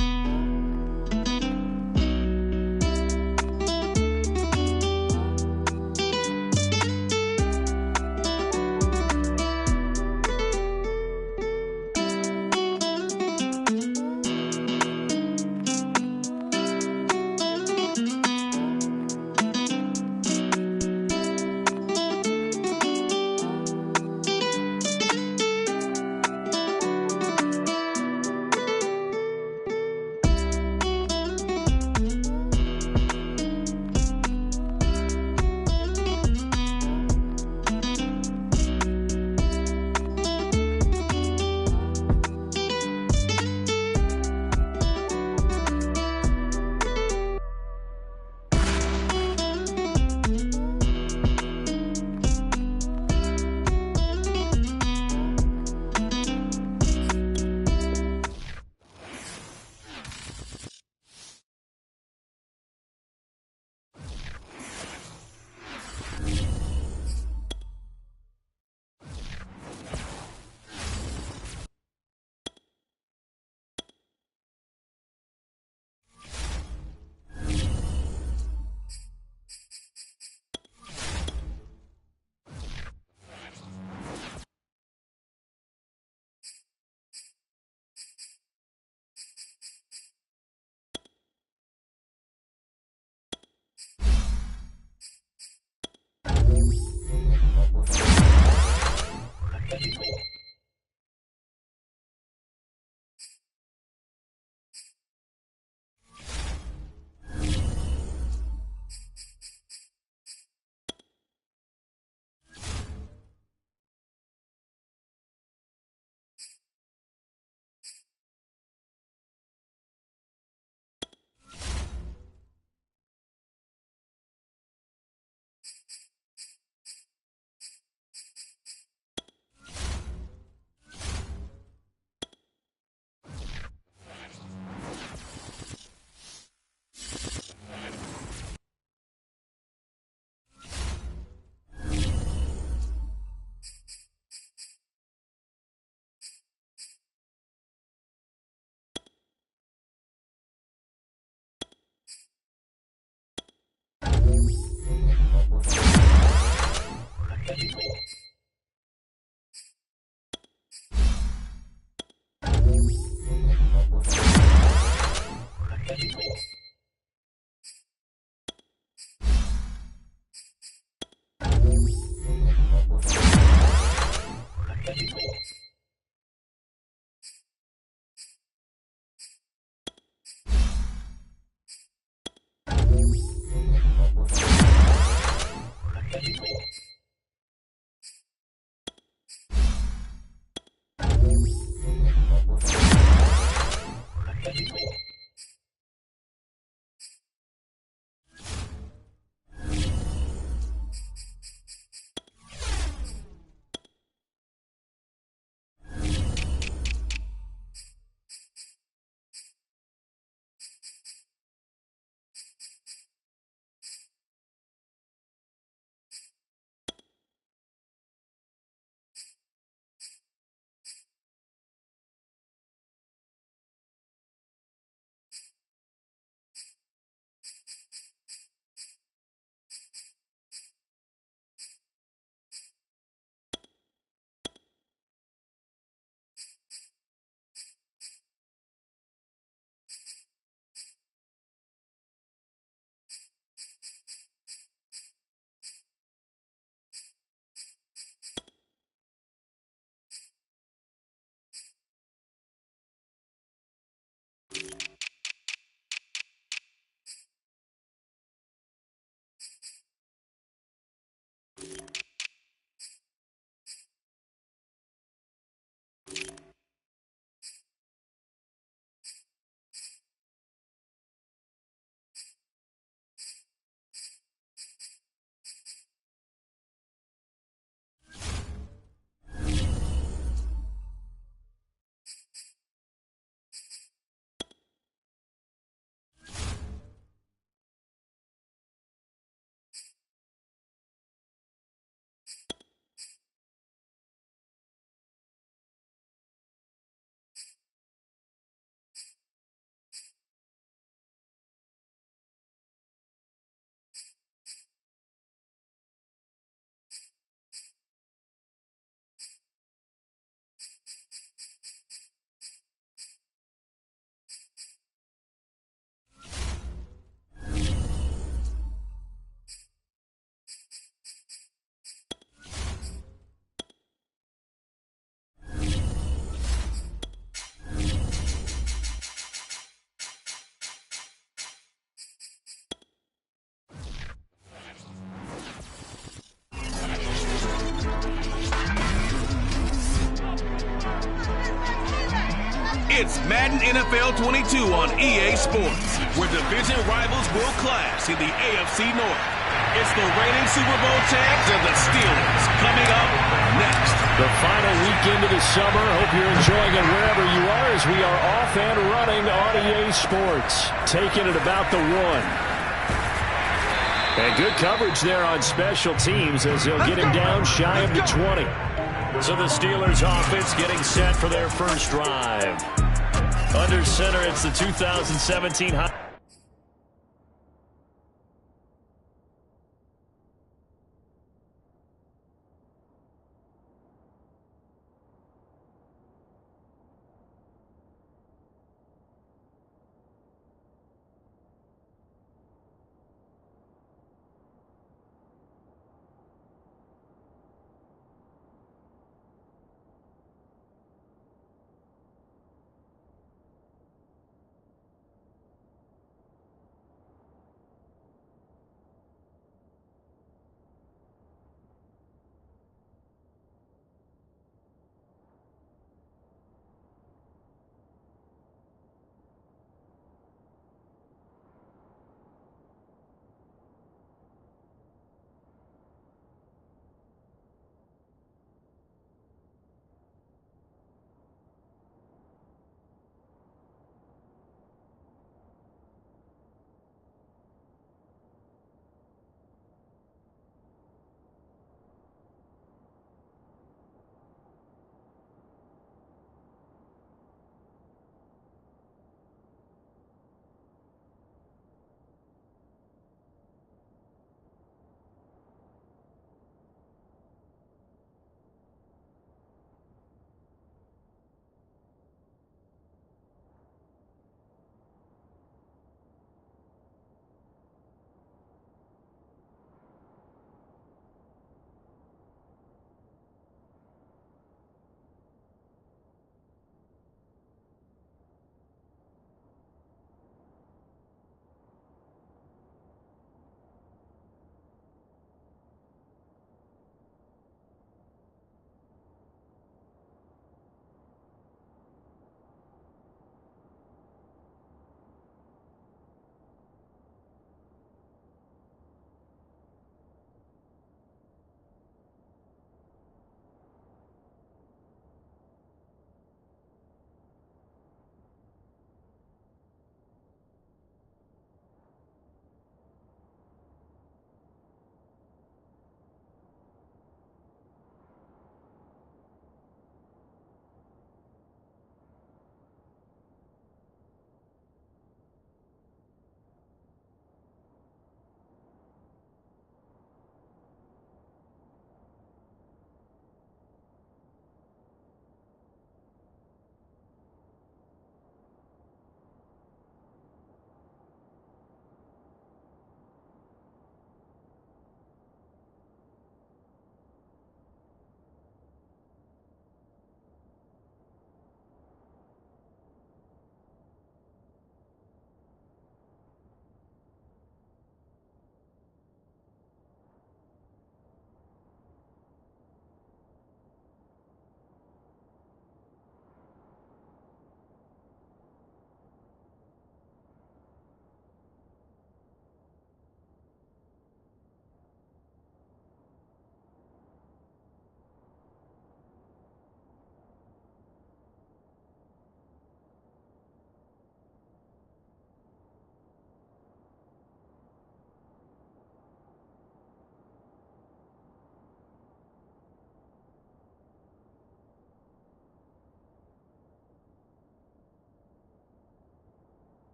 It's Madden NFL 22 on EA Sports, where division rivals will clash in the AFC North. It's the reigning Super Bowl champs and the Steelers coming up next. The final weekend of the summer. Hope you're enjoying it wherever you are as we are off and running on EA Sports. Taking it about the 1. And good coverage there on special teams as they'll get him down shy of the 20. So the Steelers offense getting set for their first drive. Under center, it's the 2017 high.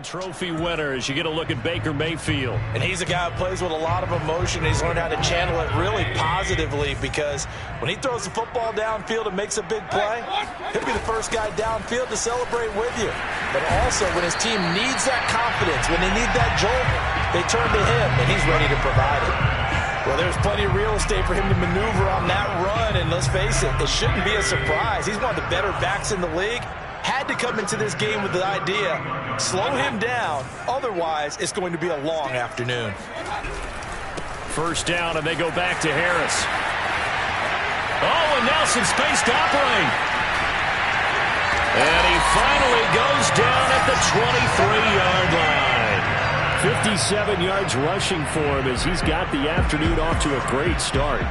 Trophy winner as you get a look at Baker Mayfield. And he's a guy who plays with a lot of emotion. He's learned how to channel it really positively, because when he throws the football downfield and makes a big play, he'll be the first guy downfield to celebrate with you. But also, when his team needs that confidence, when they need that jolt, they turn to him, and he's ready to provide it. Well, there's plenty of real estate for him to maneuver on that run, and let's face it, it shouldn't be a surprise. He's one of the better backs in the league. Had to come into this game with the idea, slow him down, otherwise it's going to be a long afternoon. First down, and they go back to Harris. Oh, and now some space to operate. And he finally goes down at the 23-yard line. 57 yards rushing for him as he's got the afternoon off to a great start.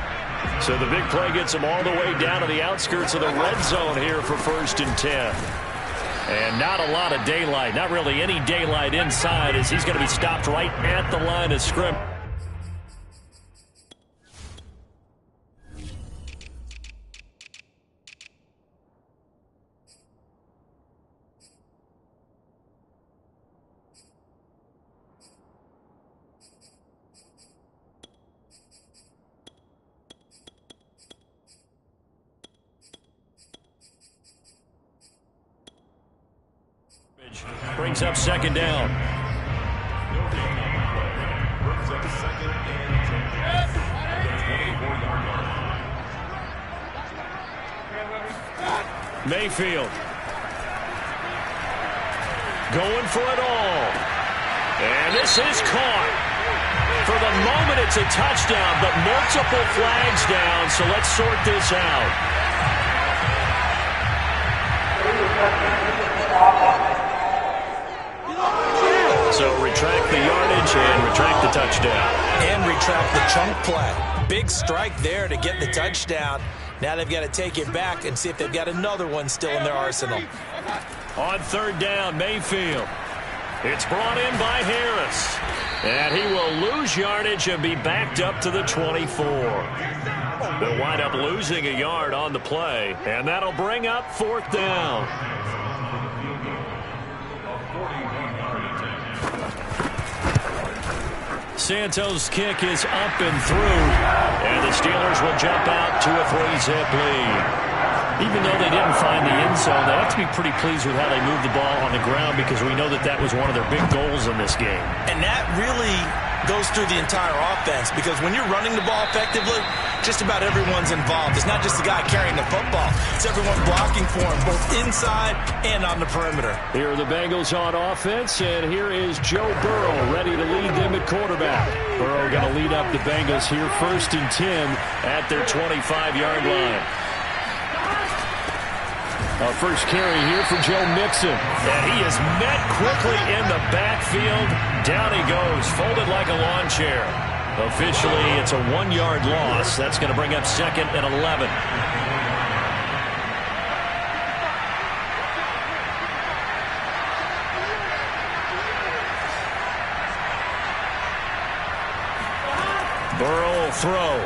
So the big play gets him all the way down to the outskirts of the red zone here for 1st and 10. And not a lot of daylight, not really any daylight inside, as he's going to be stopped right at the line of scrimmage. Brings up 2nd down. Mayfield going for it all. And this is caught. For the moment, it's a touchdown, but multiple flags down, so let's sort this out. So retract the yardage and retract the touchdown. And retract the chunk play. Big strike there to get the touchdown. Now they've got to take it back and see if they've got another one still in their arsenal. On 3rd down, Mayfield. It's brought in by Harris. And he will lose yardage and be backed up to the 24. They'll wind up losing a yard on the play. And that'll bring up 4th down. Santos' kick is up and through, and the Steelers will jump out to a 3-zip lead. Even though they didn't find the end zone, they have to be pretty pleased with how they moved the ball on the ground, because we know that that was one of their big goals in this game. And that really goes through the entire offense, because when you're running the ball effectively, just about everyone's involved. It's not just the guy carrying the football. It's everyone blocking for him, both inside and on the perimeter. Here are the Bengals on offense, and here is Joe Burrow ready to lead them at quarterback. Burrow going to lead up the Bengals here 1st and 10 at their 25-yard line. Our first carry here for Joe Mixon. And he is met quickly in the backfield. Down he goes, folded like a lawn chair. Officially, it's a 1-yard loss. That's going to bring up 2nd and 11. Burrow will throw.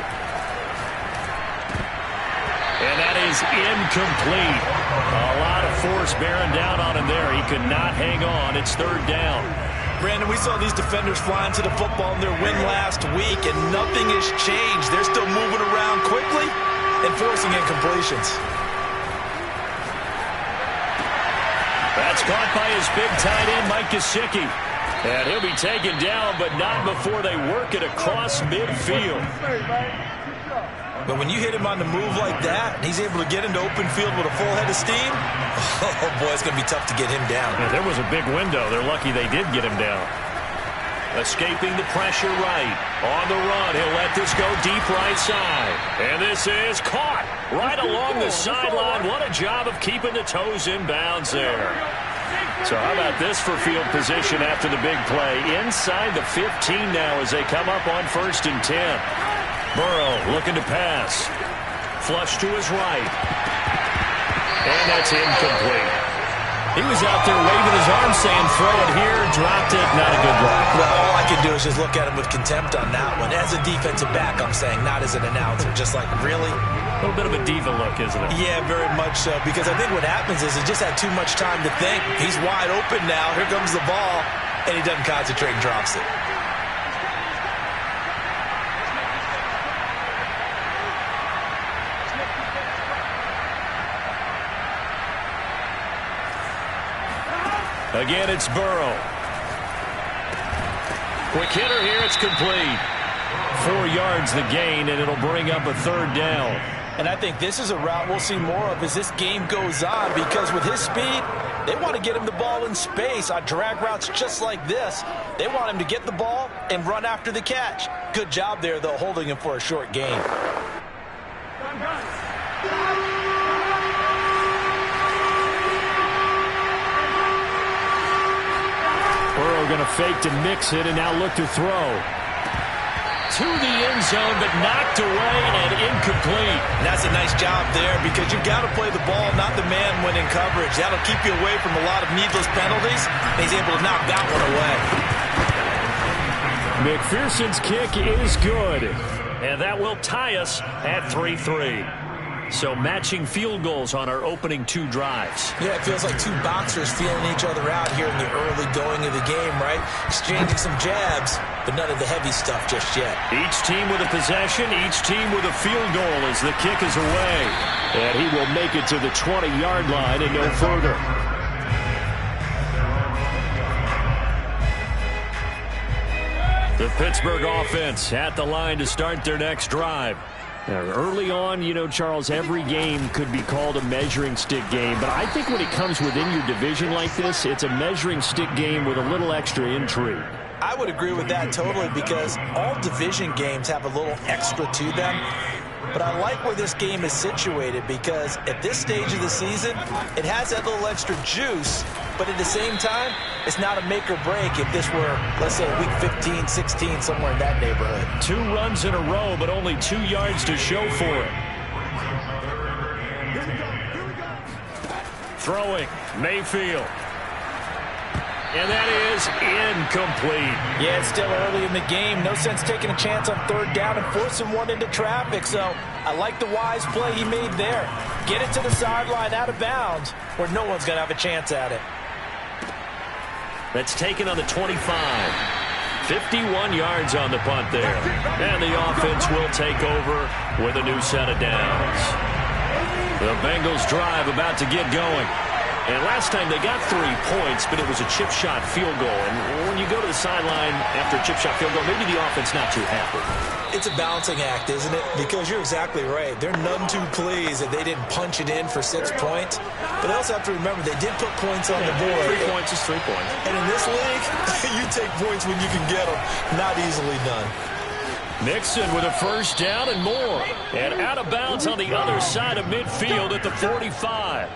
And that is incomplete. A lot of force bearing down on him there. He could not hang on. It's 3rd down. Brandon, we saw these defenders flying to the football in their win last week, and nothing has changed. They're still moving around quickly and forcing incompletions. That's caught by his big tight end, Mike Gesicki. And he'll be taken down, but not before they work it across midfield. But when you hit him on the move like that, and he's able to get into open field with a full head of steam, oh boy, it's going to be tough to get him down. Yeah, there was a big window. They're lucky they did get him down. Escaping the pressure right. On the run, he'll let this go deep right side. And this is caught right along the sideline. What a job of keeping the toes in bounds there. So how about this for field position after the big play? Inside the 15 now as they come up on 1st and 10. Burrow looking to pass. Flush to his right. And that's incomplete. He was out there waving his arm saying throw it here, dropped it, not a good look. Well, all I can do was just look at him with contempt on that one. As a defensive back, I'm saying, not as an announcer. Just like, really? A little bit of a diva look, isn't it? Yeah, very much so. Because I think what happens is he just had too much time to think. He's wide open now. Here comes the ball. And he doesn't concentrate and drops it. Again, it's Burrow. Quick hitter here, it's complete. 4 yards the gain, and it'll bring up a 3rd down. And I think this is a route we'll see more of as this game goes on, because with his speed, they want to get him the ball in space on drag routes just like this. They want him to get the ball and run after the catch. Good job there, though, holding him for a short gain. Burrow going to fake to mix it and now look to throw. To the end zone, but knocked away and incomplete. And that's a nice job there, because you've got to play the ball, not the man when in coverage. That'll keep you away from a lot of needless penalties. And he's able to knock that one away. McPherson's kick is good. And that will tie us at 3-3. So matching field goals on our opening 2 drives. Yeah, it feels like 2 boxers feeling each other out here in the early going of the game, right? Exchanging some jabs, but none of the heavy stuff just yet. Each team with a possession, each team with a field goal as the kick is away. And he will make it to the 20-yard line and no further. The Pittsburgh offense at the line to start their next drive. Now, early on, you know, Charles, every game could be called a measuring stick game. But I think when it comes within your division like this, it's a measuring stick game with a little extra intrigue. I would agree with that totally, because all division games have a little extra to them. But I like where this game is situated, because at this stage of the season, it has that little extra juice. But at the same time, it's not a make or break if this were, let's say, week 15, 16, somewhere in that neighborhood. 2 runs in a row, but only 2 yards to show for it. Throwing, Mayfield. And that is incomplete. Yeah, it's still early in the game. No sense taking a chance on 3rd down and forcing one into traffic. So I like the wise play he made there. Get it to the sideline out of bounds where no one's going to have a chance at it. That's taken on the 25. 51 yards on the punt there. And the offense will take over with a new set of downs. The Bengals drive about to get going. And last time they got 3 points, but it was a chip shot field goal. And when you go to the sideline after a chip shot field goal, maybe the offense not too happy. It's a balancing act, isn't it? Because you're exactly right. They're none too pleased that they didn't punch it in for 6 points. But they also have to remember they did put points on the board. 3 points is 3 points. And in this league, you take points when you can get them. Not easily done. Mixon with a 1st down and more. And out of bounds on the other side of midfield at the 45.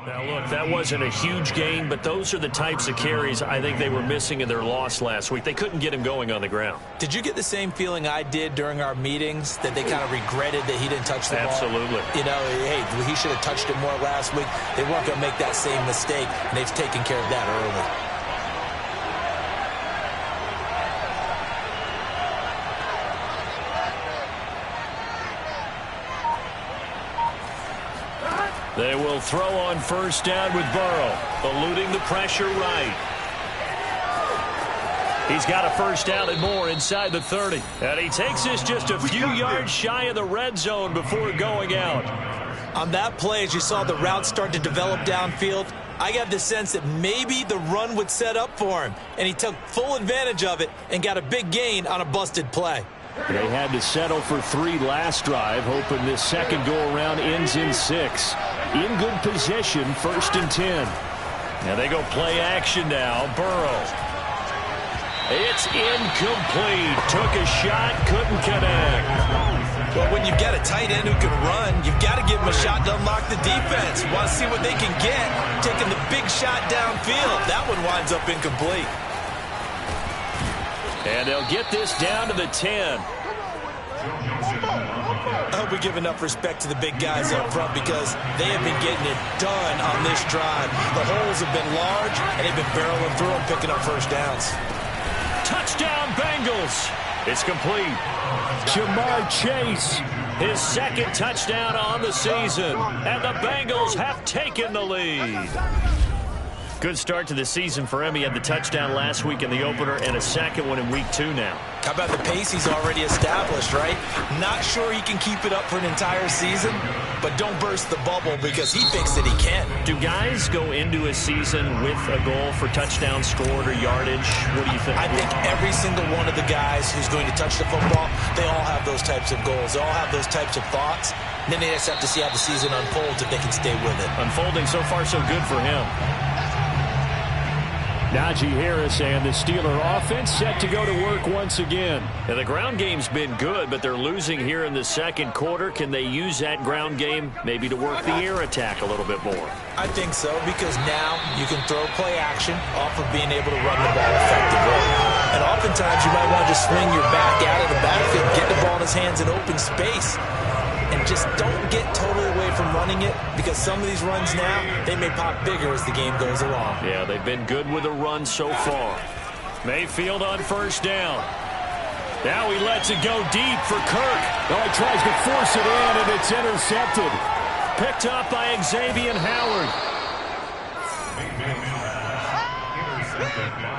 Now, look, that wasn't a huge gain, but those are the types of carries I think they were missing in their loss last week. They couldn't get him going on the ground. Did you get the same feeling I did during our meetings, that they kind of regretted that he didn't touch the ball? Absolutely. You know, hey, he should have touched it more last week. They weren't going to make that same mistake, and they've taken care of that early. They will throw on first down with Burrow, eluding the pressure right. He's got a first down and more inside the 30. And he takes this just a few yards shy of the red zone before going out. On that play, as you saw the route start to develop downfield, I got the sense that maybe the run would set up for him. And he took full advantage of it and got a big gain on a busted play. They had to settle for 3 last drive, hoping this second go-around ends in 6. In good position, 1st and 10. Now they go play action now. Burrow. It's incomplete. Took a shot, couldn't connect. Well, when you've got a tight end who can run, you've got to give him a shot to unlock the defense. Want to see what they can get, taking the big shot downfield. That one winds up incomplete. And they'll get this down to the 10. I hope we give enough respect to the big guys up front because they have been getting it done on this drive. The holes have been large, and they've been barreling through them, picking up first downs. Touchdown, Bengals. It's complete. Jamar Chase, his 2nd touchdown on the season. And the Bengals have taken the lead. Good start to the season for him. He had the touchdown last week in the opener and a 2nd one in week 2 now. How about the pace he's already established, right? Not sure he can keep it up for an entire season, but don't burst the bubble because he thinks that he can. Do guys go into a season with a goal for touchdowns scored or yardage? What do you think? I think every single one of the guys who's going to touch the football, they all have those types of goals. They all have those types of thoughts. And then they just have to see how the season unfolds if they can stay with it. Unfolding so far so good for him. Najee Harris and the Steeler offense set to go to work once again. And the ground game's been good, but they're losing here in the 2nd quarter. Can they use that ground game maybe to work the air attack a little bit more? I think so, because now you can throw play action off of being able to run the ball effectively. And oftentimes you might want to just swing your back out of the backfield, get the ball in his hands in open space. And just don't get totally away from running it because some of these runs now, they may pop bigger as the game goes along. Yeah, they've been good with a run so far. Mayfield on first down. Now he lets it go deep for Kirk. Oh, he tries to force it in, and it's intercepted. Picked up by Xavier Howard.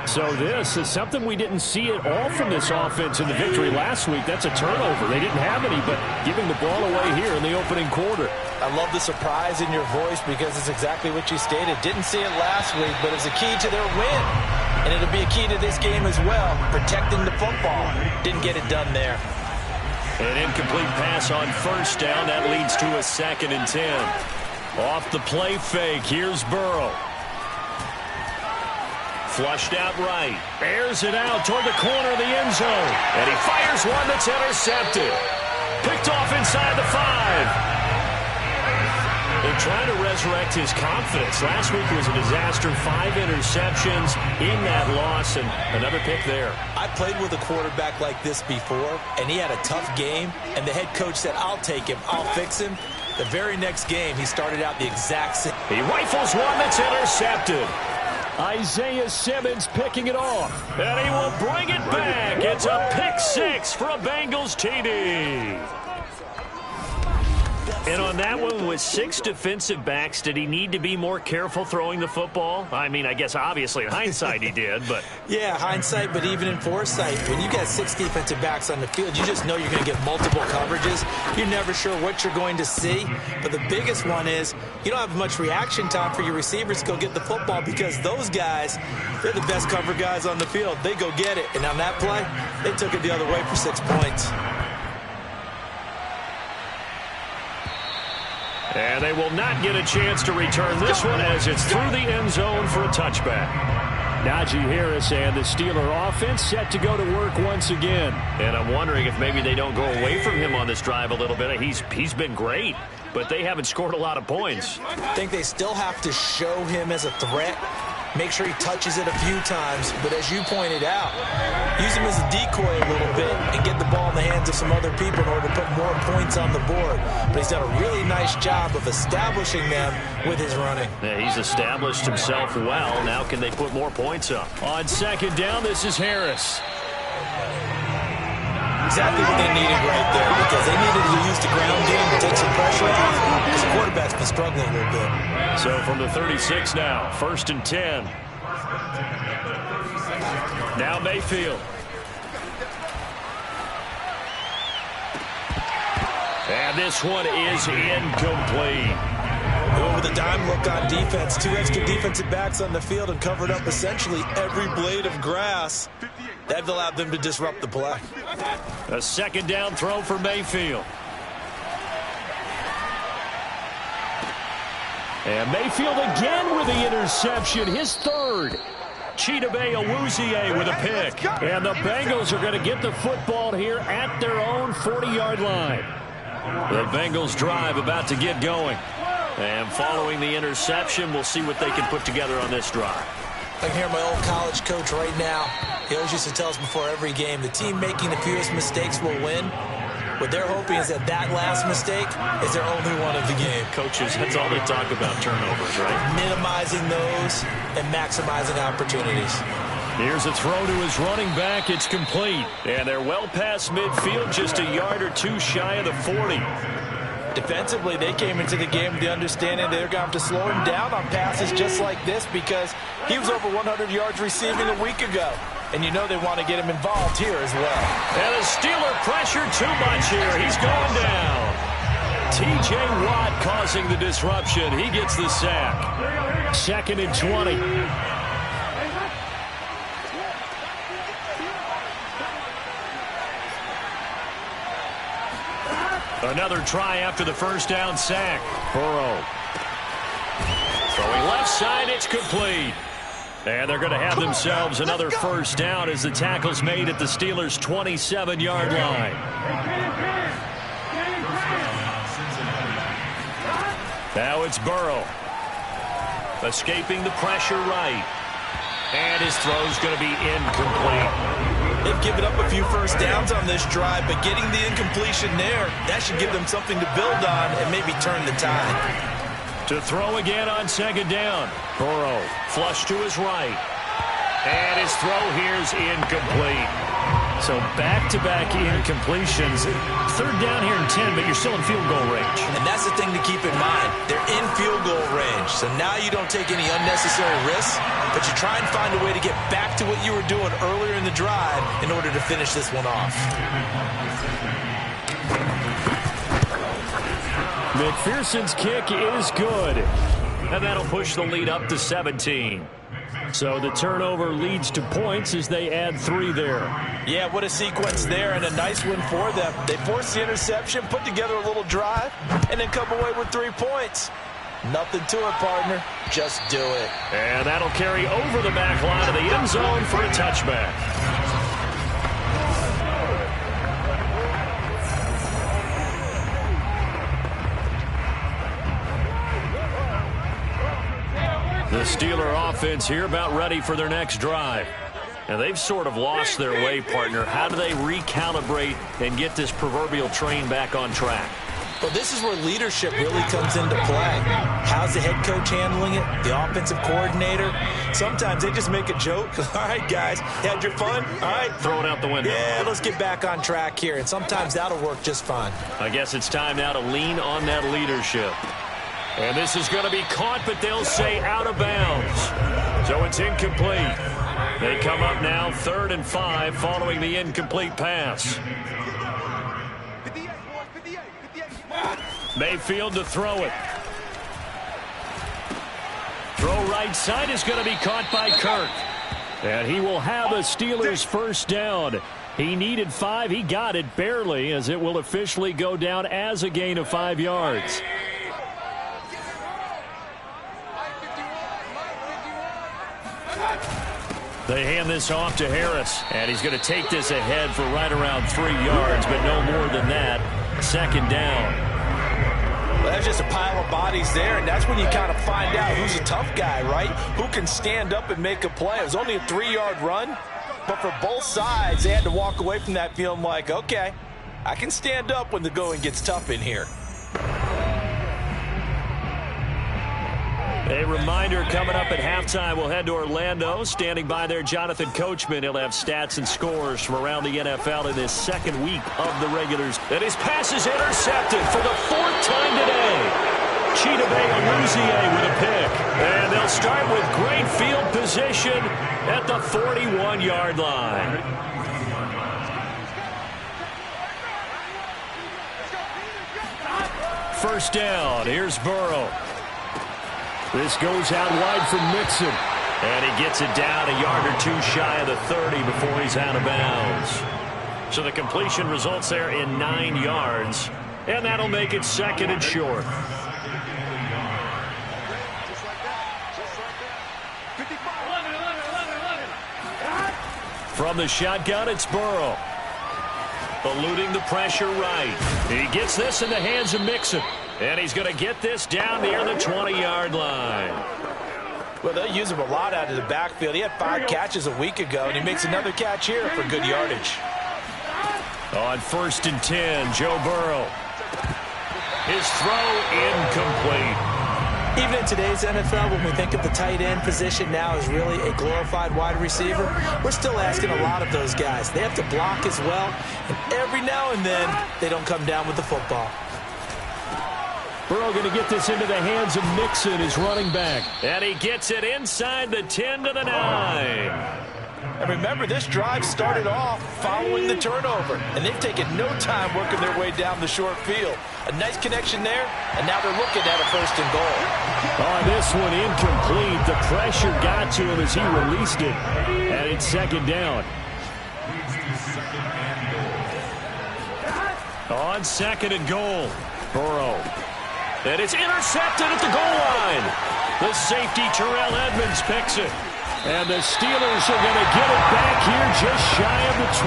So this is something we didn't see at all from this offense in the victory last week. That's a turnover. They didn't have any, but giving the ball away here in the opening quarter. I love the surprise in your voice because it's exactly what you stated. Didn't see it last week, but it's a key to their win. And it'll be a key to this game as well, protecting the football. Didn't get it done there. An incomplete pass on first down. That leads to a 2nd and 10. Off the play fake, here's Burrow. Flushed out right. Airs it out toward the corner of the end zone. And he fires one that's intercepted. Picked off inside the 5. They're trying to resurrect his confidence. Last week was a disaster. 5 interceptions in that loss, and another pick there. I played with a quarterback like this before, and he had a tough game, and the head coach said, I'll take him, I'll fix him. The very next game, he started out the exact same. He rifles one that's intercepted. Isaiah Simmons picking it off. And he will bring it back. It's a pick 6 for a Bengals TD. And on that one, with 6 defensive backs, did he need to be more careful throwing the football? I mean, I guess obviously in hindsight he did, but... Yeah, hindsight, but even in foresight, when you got 6 defensive backs on the field, you just know you're going to get multiple coverages. You're never sure what you're going to see. But the biggest one is you don't have much reaction time for your receivers to go get the football because those guys, they're the best cover guys on the field. They go get it. And on that play, they took it the other way for 6 points. And they will not get a chance to return this one as it's through the end zone for a touchback. Najee Harris and the Steeler offense set to go to work once again. And I'm wondering if maybe they don't go away from him on this drive a little bit. He's been great, but they haven't scored a lot of points. I think they still have to show him as a threat. Make sure he touches it a few times, but as you pointed out, use him as a decoy a little bit and get the ball in the hands of some other people in order to put more points on the board. But he's done a really nice job of establishing them with his running. Yeah, he's established himself well. Now can they put more points up? On second down, this is Harris. Exactly what they needed right there, because they needed to use the ground game to take some pressure off, because the quarterback's been struggling a little bit. So from the 36 now, 1st and 10. Now Mayfield. And this one is incomplete. Over the dime look on defense. 2 extra defensive backs on the field and covered up essentially every blade of grass. That allowed them to disrupt the play. A 2nd down throw for Mayfield. And Mayfield again with the interception, his 3rd. Chidobe Awuzie with a pick. And the Bengals are going to get the football here at their own 40-yard line. The Bengals drive about to get going. And following the interception, we'll see what they can put together on this drive. I can hear my old college coach right now. He always used to tell us before every game, the team making the fewest mistakes will win. What they're hoping is that last mistake is their only one of the game. Coaches, that's all they talk about, turnovers, right? Minimizing those and maximizing opportunities. Here's a throw to his running back. It's complete. And they're well past midfield, just a yard or 2 shy of the 40. Defensively, they came into the game with the understanding they're going to have to slow him down on passes just like this, because he was over 100 yards receiving a week ago. And you know they want to get him involved here as well. And the Steeler pressure too much here. He's going down. T.J. Watt causing the disruption. He gets the sack. 2nd and 20. Another try after the 1st down sack. Burrow. Throwing left side, it's complete. And they're going to have themselves another 1st down as the tackle's made at the Steelers' 27-yard line. Now it's Burrow. Escaping the pressure right. And his throw's going to be incomplete. They've given up a few 1st downs on this drive, but getting the incompletion there, that should give them something to build on and maybe turn the tide. To throw again on 2nd down. Burrow, flush to his right. And his throw here's incomplete. So back-to-back incompletions. 3rd down here in 10, but you're still in field goal range. And that's the thing to keep in mind. They're in field goal range. So now you don't take any unnecessary risks, but you try and find a way to get back to what you were doing earlier in the drive in order to finish this one off. McPherson's kick is good. And that'll push the lead up to 17. So the turnover leads to points as they add 3 there. Yeah, what a sequence there, and a nice win for them. They forced the interception, put together a little drive, and then come away with 3 points. Nothing to it, partner. Just do it. And that'll carry over the back line of the end zone for a touchback. The Steeler offense here about ready for their next drive. And they've sort of lost their way, partner. How do they recalibrate and get this proverbial train back on track? Well, this is where leadership really comes into play. How's the head coach handling it? The offensive coordinator? Sometimes they just make a joke. All right, guys, had your fun? All right. Throw it out the window. Yeah, let's get back on track here. And sometimes that'll work just fine. I guess it's time now to lean on that leadership. And this is going to be caught, but they'll say out of bounds. So it's incomplete. They come up now 3rd and 5 following the incomplete pass. Mayfield to throw it. Throw right side is going to be caught by Kirk. And he will have a Steelers 1st down. He needed 5. He got it barely, as it will officially go down as a gain of 5 yards. They hand this off to Harris, and he's going to take this ahead for right around 3 yards, but no more than that. 2nd down. Well, that's just a pile of bodies there, and that's when you kind of find out who's a tough guy, right? Who can stand up and make a play. It was only a 3-yard run, but for both sides, they had to walk away from that feeling like, okay, I can stand up when the going gets tough in here. A reminder coming up at halftime, we'll head to Orlando. Standing by there, Jonathan Coachman. He'll have stats and scores from around the NFL in this second week of the regulars. And his pass is intercepted for the 4th time today. Chidobe Awuzie with a pick. And they'll start with great field position at the 41-yard line. First down. Here's Burrow. This goes out wide from Mixon. And he gets it down a yard or two shy of the 30 before he's out of bounds. So the completion results there in 9 yards. And that'll make it 2nd and short. From the shotgun, it's Burrow. Eluding the pressure right. He gets this in the hands of Mixon. And he's going to get this down near the 20-yard line. Well, they'll use him a lot out of the backfield. He had 5 catches a week ago, and he makes another catch here for good yardage. On 1st and 10, Joe Burrow. His throw incomplete. Even in today's NFL, when we think of the tight end position now as really a glorified wide receiver, we're still asking a lot of those guys. They have to block as well, and every now and then, they don't come down with the football. Burrow going to get this into the hands of Mixon, his running back. And he gets it inside the 10 to the 9. And remember, this drive started off following the turnover, and they've taken no time working their way down the short field. A nice connection there, and now they're looking at a 1st and goal. On this one, incomplete. The pressure got to him as he released it, and it's 2nd down. On 2nd and goal, Burrow. And it's intercepted at the goal line. The safety, Terrell Edmonds, picks it. And the Steelers are going to get it back here just shy of the 20.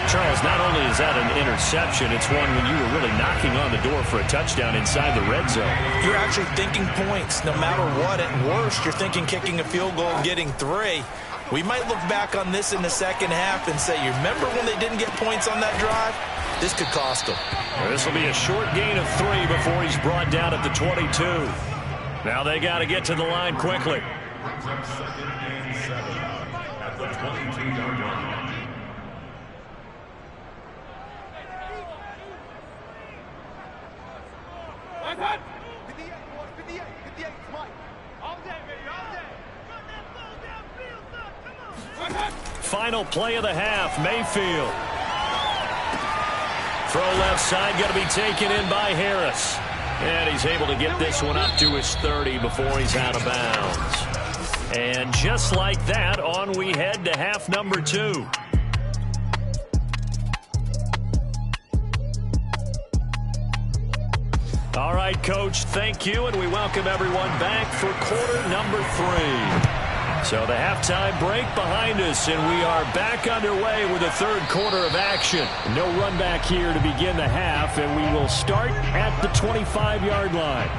Charles, not only is that an interception, it's one when you were really knocking on the door for a touchdown inside the red zone. You're actually thinking points. No matter what, at worst, you're thinking kicking a field goal and getting 3. We might look back on this in the second half and say, you remember when they didn't get points on that drive? This could cost them. This will be a short gain of 3 before he's brought down at the 22. Now they got to get to the line quickly. 2nd and 7 at the 22-yard line. Final play of the half, Mayfield. Throw left side, going to be taken in by Harris. And he's able to get this one up to his 30 before he's out of bounds. And just like that, on we head to half number 2. All right, Coach, thank you, and we welcome everyone back for quarter number 3. So the halftime break behind us, and we are back underway with the 3rd quarter of action. No run back here to begin the half, and we will start at the 25-yard line.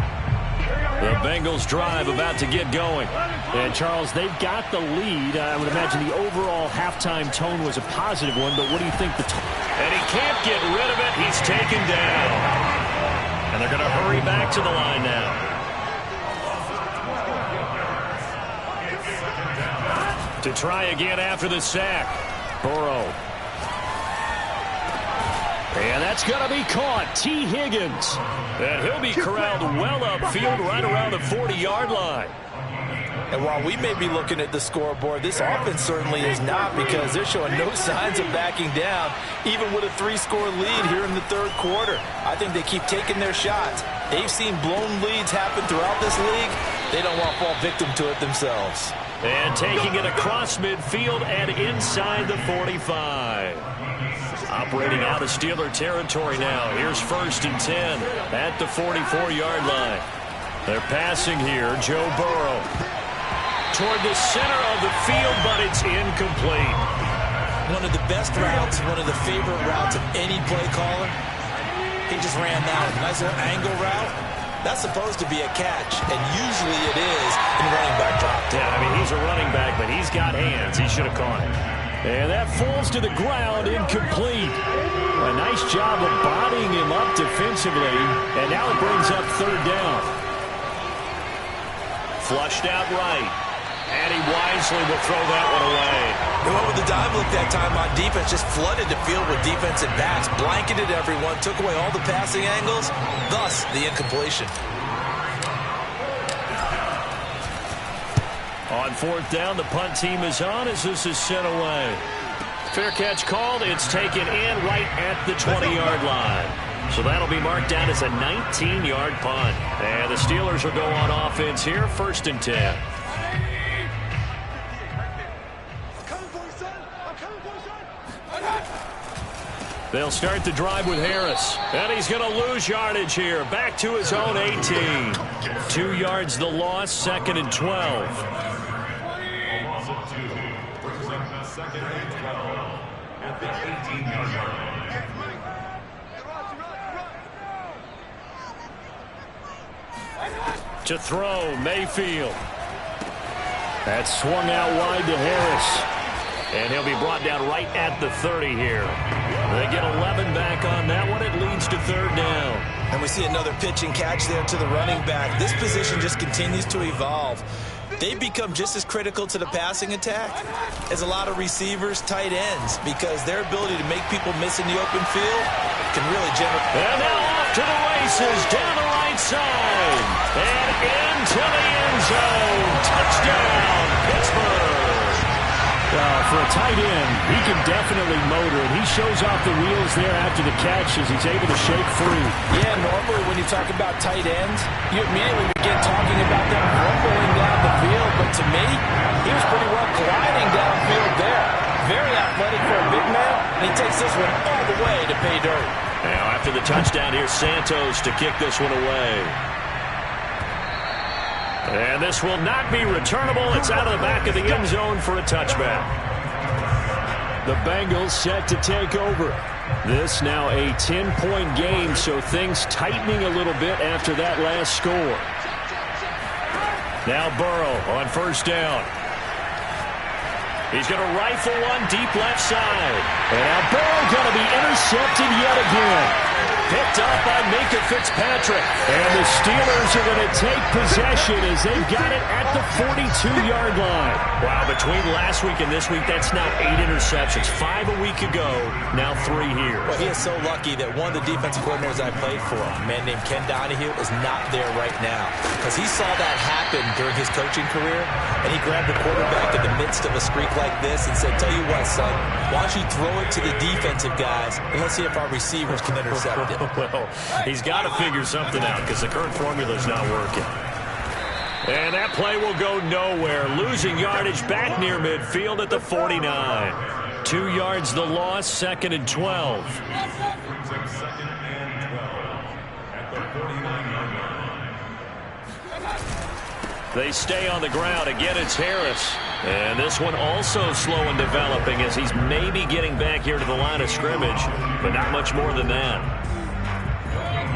The Bengals drive about to get going. And, Charles, they've got the lead. I would imagine the overall halftime tone was a positive one, but what do you think the And he can't get rid of it. He's taken down. And they're going to hurry back to the line now. To try again after the sack. Burrow. And that's going to be caught. T. Higgins. And he'll be corralled well upfield right around the 40-yard line. And while we may be looking at the scoreboard, this offense certainly is not, because they're showing no signs of backing down, even with a 3-score lead here in the 3rd quarter. I think they keep taking their shots. They've seen blown leads happen throughout this league. They don't want to fall victim to it themselves. And taking it across midfield and inside the 45. Operating out of Steeler territory now. Here's 1st and 10 at the 44-yard line. They're passing here. Joe Burrow toward the center of the field, but it's incomplete. One of the best routes, one of the favorite routes of any play caller. He just ran that nice little angle route. That's supposed to be a catch, and usually it is in running back drop. Yeah, I mean, he's a running back, but he's got hands. He should have caught it. And that falls to the ground, incomplete. A nice job of bodying him up defensively, and now it brings up 3rd down. Flushed out right. And he wisely will throw that one away. He went with the dive look that time on defense. Just flooded the field with defensive backs. Blanketed everyone. Took away all the passing angles. Thus, the incompletion. On fourth down, the punt team is on as this is sent away. Fair catch called. It's taken in right at the 20-yard line. So that'll be marked down as a 19-yard punt. And the Steelers will go on offense here, 1st and 10. They'll start the drive with Harris. And he's going to lose yardage here. Back to his own 18. 2 yards the loss, 2nd and 12. Second and 12 at the 18-yard line. To throw, Mayfield. That's swung out wide to Harris. And he'll be brought down right at the 30 here. They get 11 back on that one. It leads to 3rd down. And we see another pitch and catch there to the running back. This position just continues to evolve. They become just as critical to the passing attack as a lot of receivers, tight ends, because their ability to make people miss in the open field can really generate. And now off to the races, down the right side, and into the end zone. Touchdown, Pittsburgh. For a tight end, he can definitely motor it. He shows off the wheels there after the catch as he's able to shake free. Yeah, normally when you talk about tight ends, you immediately begin talking about them rumbling down the field. But to me, he was pretty well gliding downfield there. Very athletic for a big man, and he takes this one all the way to pay dirt. Now after the touchdown, here's Santos to kick this one away. And this will not be returnable. It's out of the back of the end zone for a touchback. The Bengals set to take over. This now a 10-point game, so things tightening a little bit after that last score. Now Burrow on 1st down. He's going to rifle one deep left side. And now Burrow going to be intercepted yet again. Picked up by Minka Fitzpatrick. And the Steelers are going to take possession as they've got it at the 42-yard line. Wow, between last week and this week, that's now 8 interceptions. 5 a week ago, now 3 here. Well, he is so lucky that one of the defensive coordinators I played for, a man named Ken Donahue, is not there right now. Because he saw that happen during his coaching career, and he grabbed the quarterback in the midst of a streak like this and said, tell you what, son, why don't you throw it to the defensive guys, and let's see if our receivers can intercept it. Well, he's got to figure something out because the current formula's not working. And that play will go nowhere. Losing yardage back near midfield at the 49. 2 yards the loss, 2nd and 12. Second and 12 at the 49-yard line. They stay on the ground. Again, it's Harris. And this one also slow in developing as he's maybe getting back here to the line of scrimmage, but not much more than that.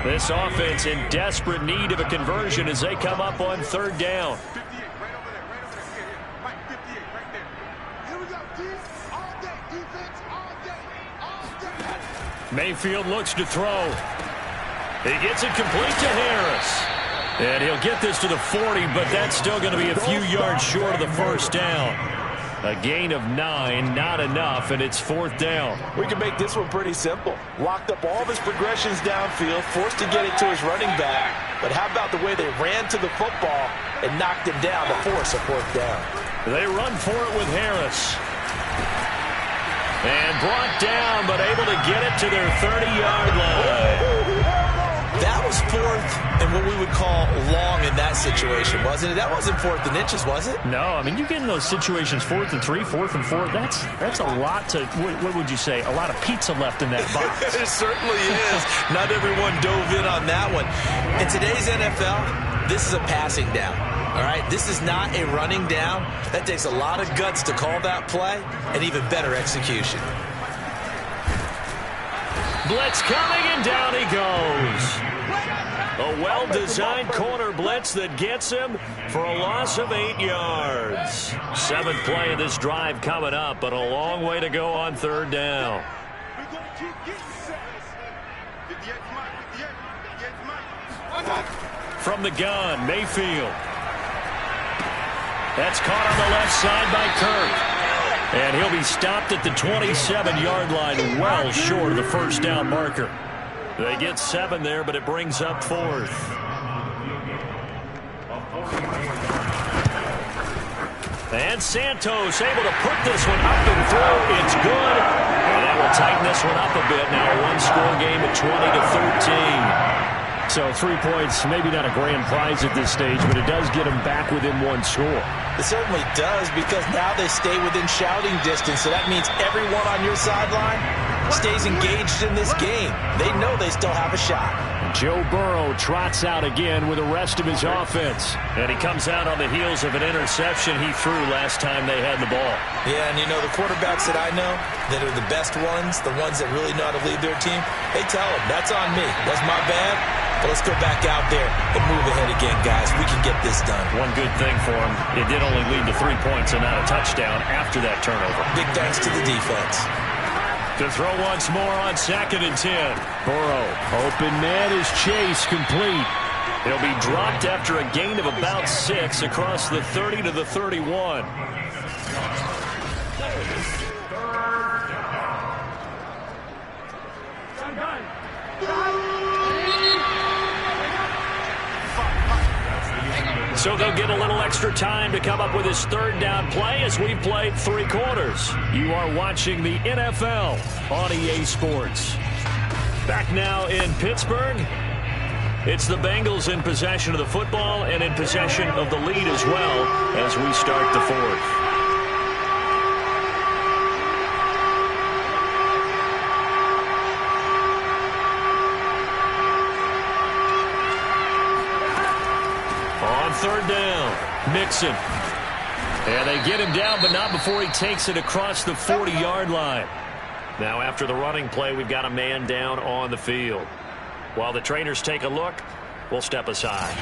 This offense in desperate need of a conversion as they come up on 3rd down. 58, right over there, here. Mike, 58, right there. Here we go, defense all day, defense all day. Mayfield looks to throw. He gets it complete to Harris. And he'll get this to the 40, but that's still going to be a few yards short of the 1st down. A gain of 9, not enough, and it's 4th down. We can make this one pretty simple. Locked up all of his progressions downfield, forced to get it to his running back. But how about the way they ran to the football and knocked him down to force a 4th down? They run for it with Harris. And brought down, but able to get it to their 30-yard line. That was 4th and what we would call long in that situation, wasn't it? That wasn't 4th and inches, was it? No, I mean, you get in those situations 4th and 3, 4th and 4. That's a lot to, what would you say, a lot of pizza left in that box. It certainly is. Not everyone dove in on that one. In today's NFL, this is a passing down. All right, this is not a running down. That takes a lot of guts to call that play and even better execution. Blitz coming, and down he goes. A well-designed corner blitz that gets him for a loss of 8 yards. 7th play of this drive coming up, but a long way to go on 3rd down. From the gun, Mayfield. That's caught on the left side by Kirk. And he'll be stopped at the 27-yard line, well short of the first down marker. They get 7 there, but it brings up 4th. And Santos able to put this one up and through. It's good. And that will tighten this one up a bit. Now a one-score game at 20-13. So 3 points, maybe not a grand prize at this stage, but it does get them back within 1 score. It certainly does, because now they stay within shouting distance. So that means everyone on your sideline stays engaged in this game. They know they still have a shot. Joe Burrow trots out again with the rest of his offense. And he comes out on the heels of an interception he threw last time they had the ball. Yeah, and you know, the quarterbacks that I know that are the best ones, the ones that really know how to lead their team, they tell them, that's on me. That's my bad. But let's go back out there and move ahead again, guys. We can get this done. One good thing for him, it did only lead to 3 points and not a touchdown after that turnover. Big thanks to the defense. To throw once more on 2nd and 10. Burrow, open man is Chase, complete. He'll be dropped after a gain of about 6 across the 30 to the 31. So they'll get a little extra time to come up with his 3rd down play as we've played 3 quarters. You are watching the NFL on EA Sports. Back now in Pittsburgh. It's the Bengals in possession of the football and in possession of the lead as well as we start the 4th. On 3rd down, Mixon. And they get him down, but not before he takes it across the 40-yard line. Now after the running play, we've got a man down on the field. While the trainers take a look, we'll step aside.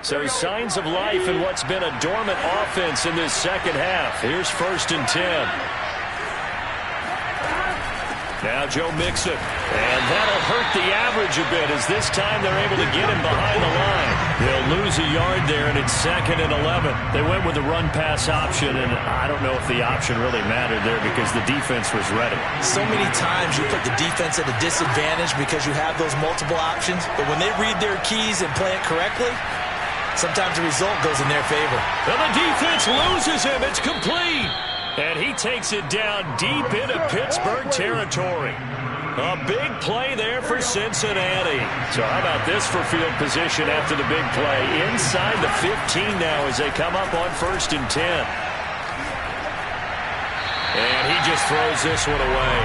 So signs of life in what's been a dormant offense in this second half. Here's 1st and 10. Now Joe Mixon. And that'll hurt the average a bit as this time they're able to get him behind the line. They'll lose a yard there, and it's 2nd and 11. They went with the run-pass option, and I don't know if the option really mattered there because the defense was ready. So many times you put the defense at a disadvantage because you have those multiple options, but when they read their keys and play it correctly, sometimes the result goes in their favor. And the defense loses him. It's complete. And he takes it down deep into Pittsburgh territory. A big play there for Cincinnati. So how about this for field position after the big play? Inside the 15 now as they come up on 1st and 10. And he just throws this one away.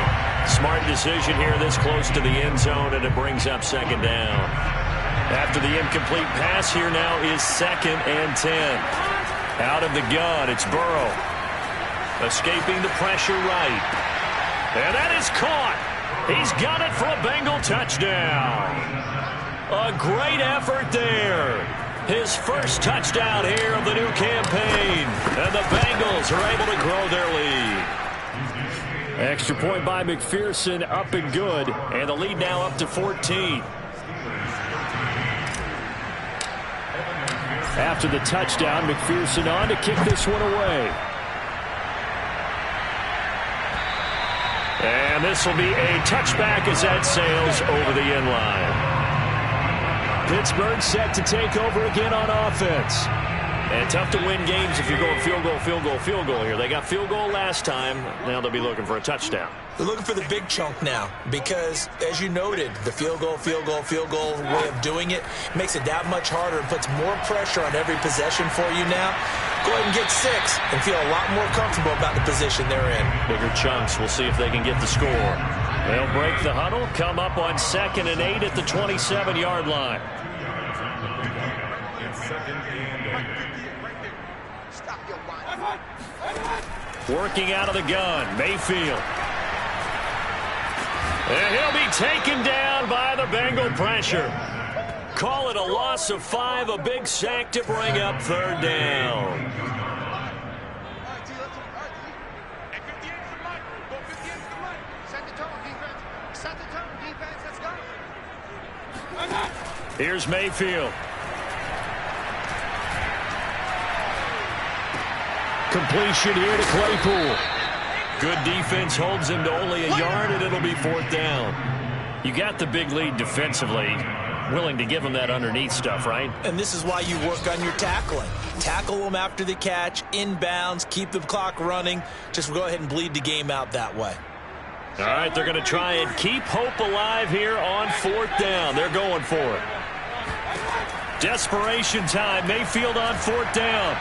Smart decision here this close to the end zone, and it brings up 2nd down. After the incomplete pass, here now is 2nd and 10. Out of the gun, it's Burrow. Escaping the pressure right. And that is caught. He's got it for a Bengal touchdown. A great effort there. His first touchdown here of the new campaign. And the Bengals are able to grow their lead. Extra point by McPherson, up and good. And the lead now up to 14. After the touchdown, McPherson on to kick this one away. And this will be a touchback as that sails over the end line. Pittsburgh set to take over again on offense. And tough to win games if you're going field goal, field goal, field goal here. They got field goal last time. Now they'll be looking for a touchdown. They're looking for the big chunk now because, as you noted, the field goal way of doing it makes it that much harder and puts more pressure on every possession for you now. Go ahead and get 6 and feel a lot more comfortable about the position they're in. Bigger chunks. We'll see if they can get the score. They'll break the huddle, come up on 2nd and 8 at the 27-yard line. Working out of the gun, Mayfield. And he'll be taken down by the Bengal pressure. Call it a loss of 5, a big sack to bring up 3rd down. Here's Mayfield. Completion here to Claypool. Good defense holds him to only a yard, and it'll be 4th down. You got the big lead defensively. Willing to give him that underneath stuff, right? And this is why you work on your tackling. Tackle them after the catch, inbounds, keep the clock running. Just go ahead and bleed the game out that way. All right, they're going to try and keep hope alive here on 4th down. They're going for it. Desperation time. Mayfield on 4th down.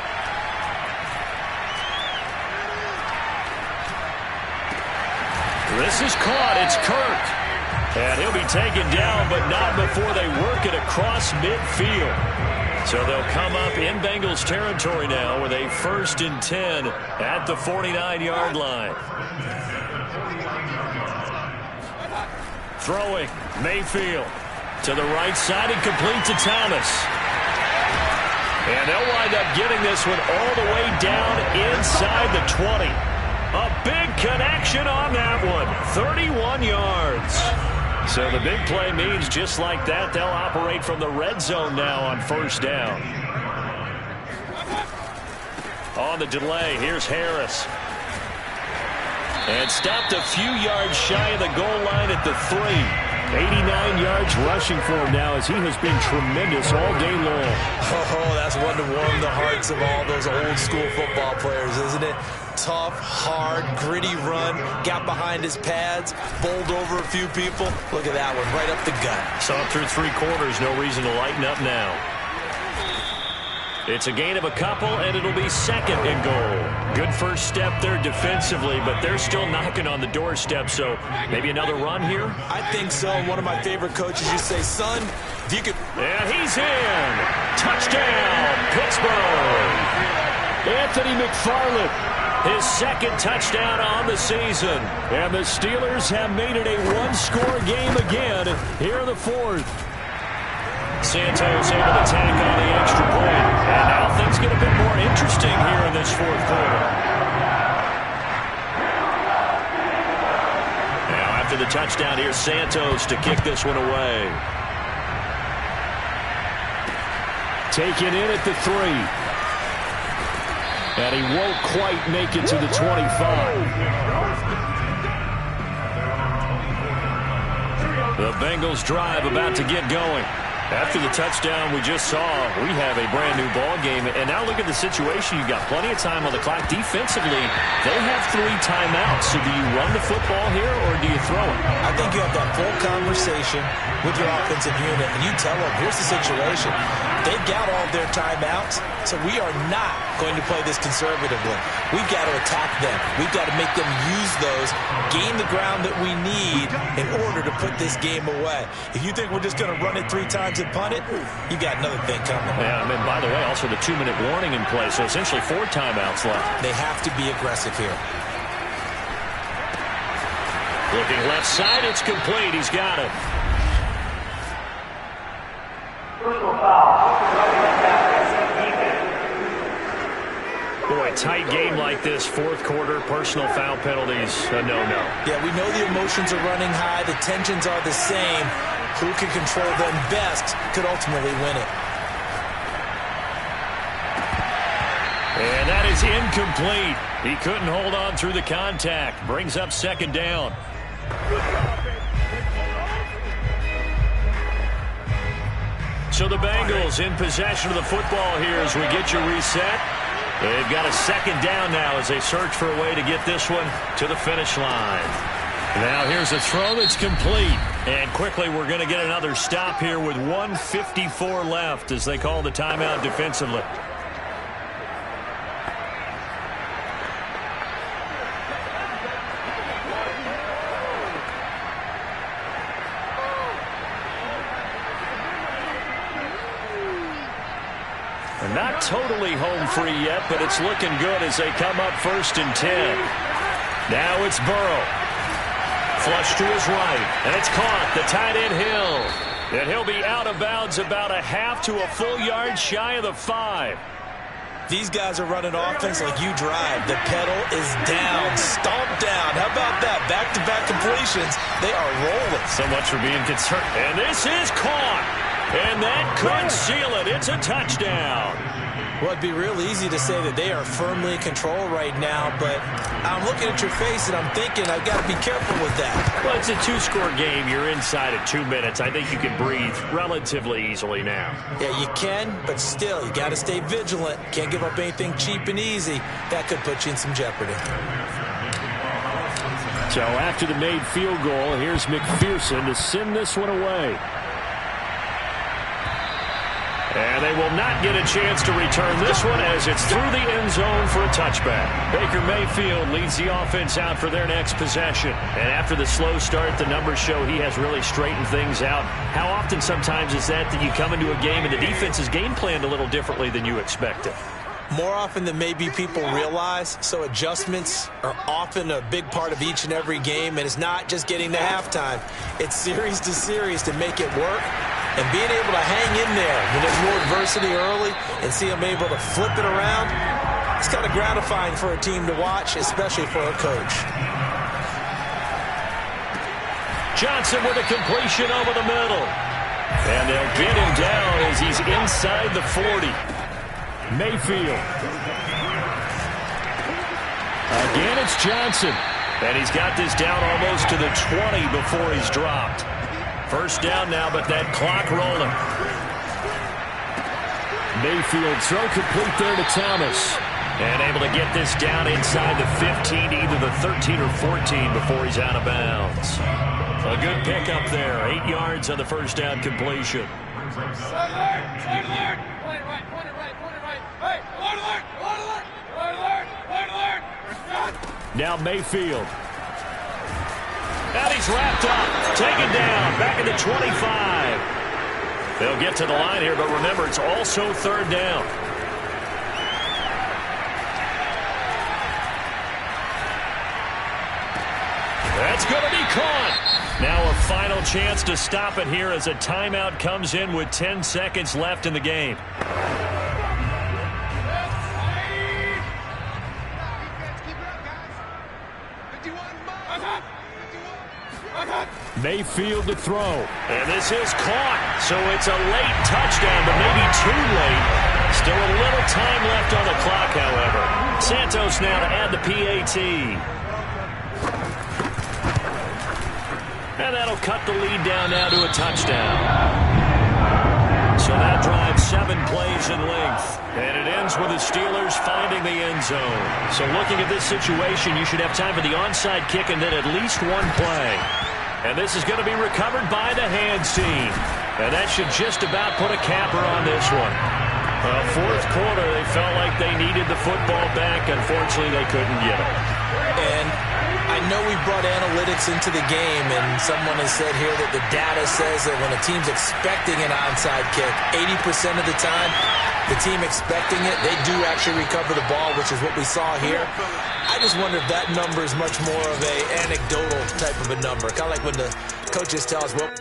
This is caught. It's Kirk. And he'll be taken down, but not before they work it across midfield. So they'll come up in Bengals territory now with a 1st and 10 at the 49-yard line. Throwing, Mayfield to the right side and complete to Thomas. And they'll wind up getting this one all the way down inside the 20. A big connection on that one. 31 yards. So the big play means just like that, they'll operate from the red zone now on 1st down. On the delay, here's Harris. And stopped a few yards shy of the goal line at the 3. 89 yards rushing for him now as he has been tremendous all day long. Oh, that's one to warm the hearts of all those old school football players, isn't it? Tough, hard, gritty run, got behind his pads, bowled over a few people. Look at that one, right up the gut. Saw it through 3 quarters, no reason to lighten up now. It's a gain of a couple, and it'll be 2nd and goal. Good first step there defensively, but they're still knocking on the doorstep, so maybe another run here? I think so. One of my favorite coaches, you say, son, if you could... And he's in. Touchdown, Pittsburgh. Anthony McFarland. His 2nd touchdown on the season. And the Steelers have made it a 1-score game again here in the 4th. Santos able to tack on the extra point. And now things get a bit more interesting here in this 4th quarter. Now after the touchdown, here's Santos to kick this one away. Taken in at the 3. And he won't quite make it to the 25. The Bengals drive about to get going. After the touchdown we just saw, we have a brand-new ball game. And now look at the situation. You've got plenty of time on the clock. Defensively, they have 3 timeouts. So do you run the football here or do you throw it? I think you have that full conversation with your offensive unit, and you tell them, here's the situation. They've got all their timeouts, so we are not going to play this conservatively. We've got to attack them. We've got to make them use those, gain the ground that we need in order to put this game away. If you think we're just going to run it 3 times and punt it, you got another thing coming. Yeah, I mean, by the way, also the 2-minute warning in play, so essentially 4 timeouts left. They have to be aggressive here. Looking left side, it's complete. He's got it. Boy, tight game like this, 4th quarter, personal foul penalties, a no-no. Yeah, we know the emotions are running high, the tensions are the same. Who can control them best could ultimately win it. is incomplete. He couldn't hold on through the contact. Brings up second down. So the Bengals in possession of the football here as we get you reset. They've got a second down now as they search for a way to get this one to the finish line. Now here's a throw that's complete. And quickly we're going to get another stop here with 1:54 left as they call the timeout defensively. Not totally home free yet, but it's looking good as they come up 1st and 10. Now it's Burrow. Flush to his right, and it's caught. The tight end Hill. And he'll be out of bounds about a half to a full yard shy of the 5. These guys are running offense like you drive. The pedal is down, stomped down. How about that? Back-to-back completions. They are rolling. So much for being concerned. And this is caught. And that could seal it. It's a touchdown. Well, it'd be real easy to say that they are firmly in control right now, but I'm looking at your face and I'm thinking I've got to be careful with that. Well, it's a 2-score game. You're inside at 2 minutes. I think you can breathe relatively easily now. Yeah, you can, but still, you got to stay vigilant. Can't give up anything cheap and easy. That could put you in some jeopardy. So after the made field goal, here's McPherson to send this one away. And they will not get a chance to return this one as it's through the end zone for a touchback. Baker Mayfield leads the offense out for their next possession. And after the slow start, the numbers show he has really straightened things out. How often sometimes is that you come into a game and the defense is game planned a little differently than you expected? More often than maybe people realize, so adjustments are often a big part of each and every game, and it's not just getting to halftime. It's series to series to make it work, and being able to hang in there when there's more adversity early and see them able to flip it around, it's kind of gratifying for a team to watch, especially for a coach. Johnson with a completion over the middle. And they'll get him down as he's inside the 40. Mayfield. Again, it's Johnson. And he's got this down almost to the 20 before he's dropped. First down now, but that clock rolling. Mayfield throw complete there to Thomas. And able to get this down inside the 15, either the 13 or 14 before he's out of bounds. A good pickup there. 8 yards on the first down completion. Now Mayfield. And he's wrapped up. Taken down. Back at the 25. They'll get to the line here, but remember, it's also third down. That's going to be caught. Now a final chance to stop it here as a timeout comes in with 10 seconds left in the game. Mayfield to throw. And this is caught. So it's a late touchdown, but maybe too late. Still a little time left on the clock, however. Santos now to add the PAT. And that'll cut the lead down now to a touchdown. So that drives 7 plays in length. And it ends with the Steelers finding the end zone. So looking at this situation, you should have time for the onside kick and then at least one play. And this is going to be recovered by the hands team. And that should just about put a capper on this one. Fourth quarter, they felt like they needed the football back. Unfortunately, they couldn't get it. And I know we brought analytics into the game, and someone has said here that the data says that when a team's expecting an onside kick, 80% of the time, the team expecting it, they do actually recover the ball, which is what we saw here. I just wonder if that number is much more of an anecdotal type of a number, kind of like when the coaches tell us, well,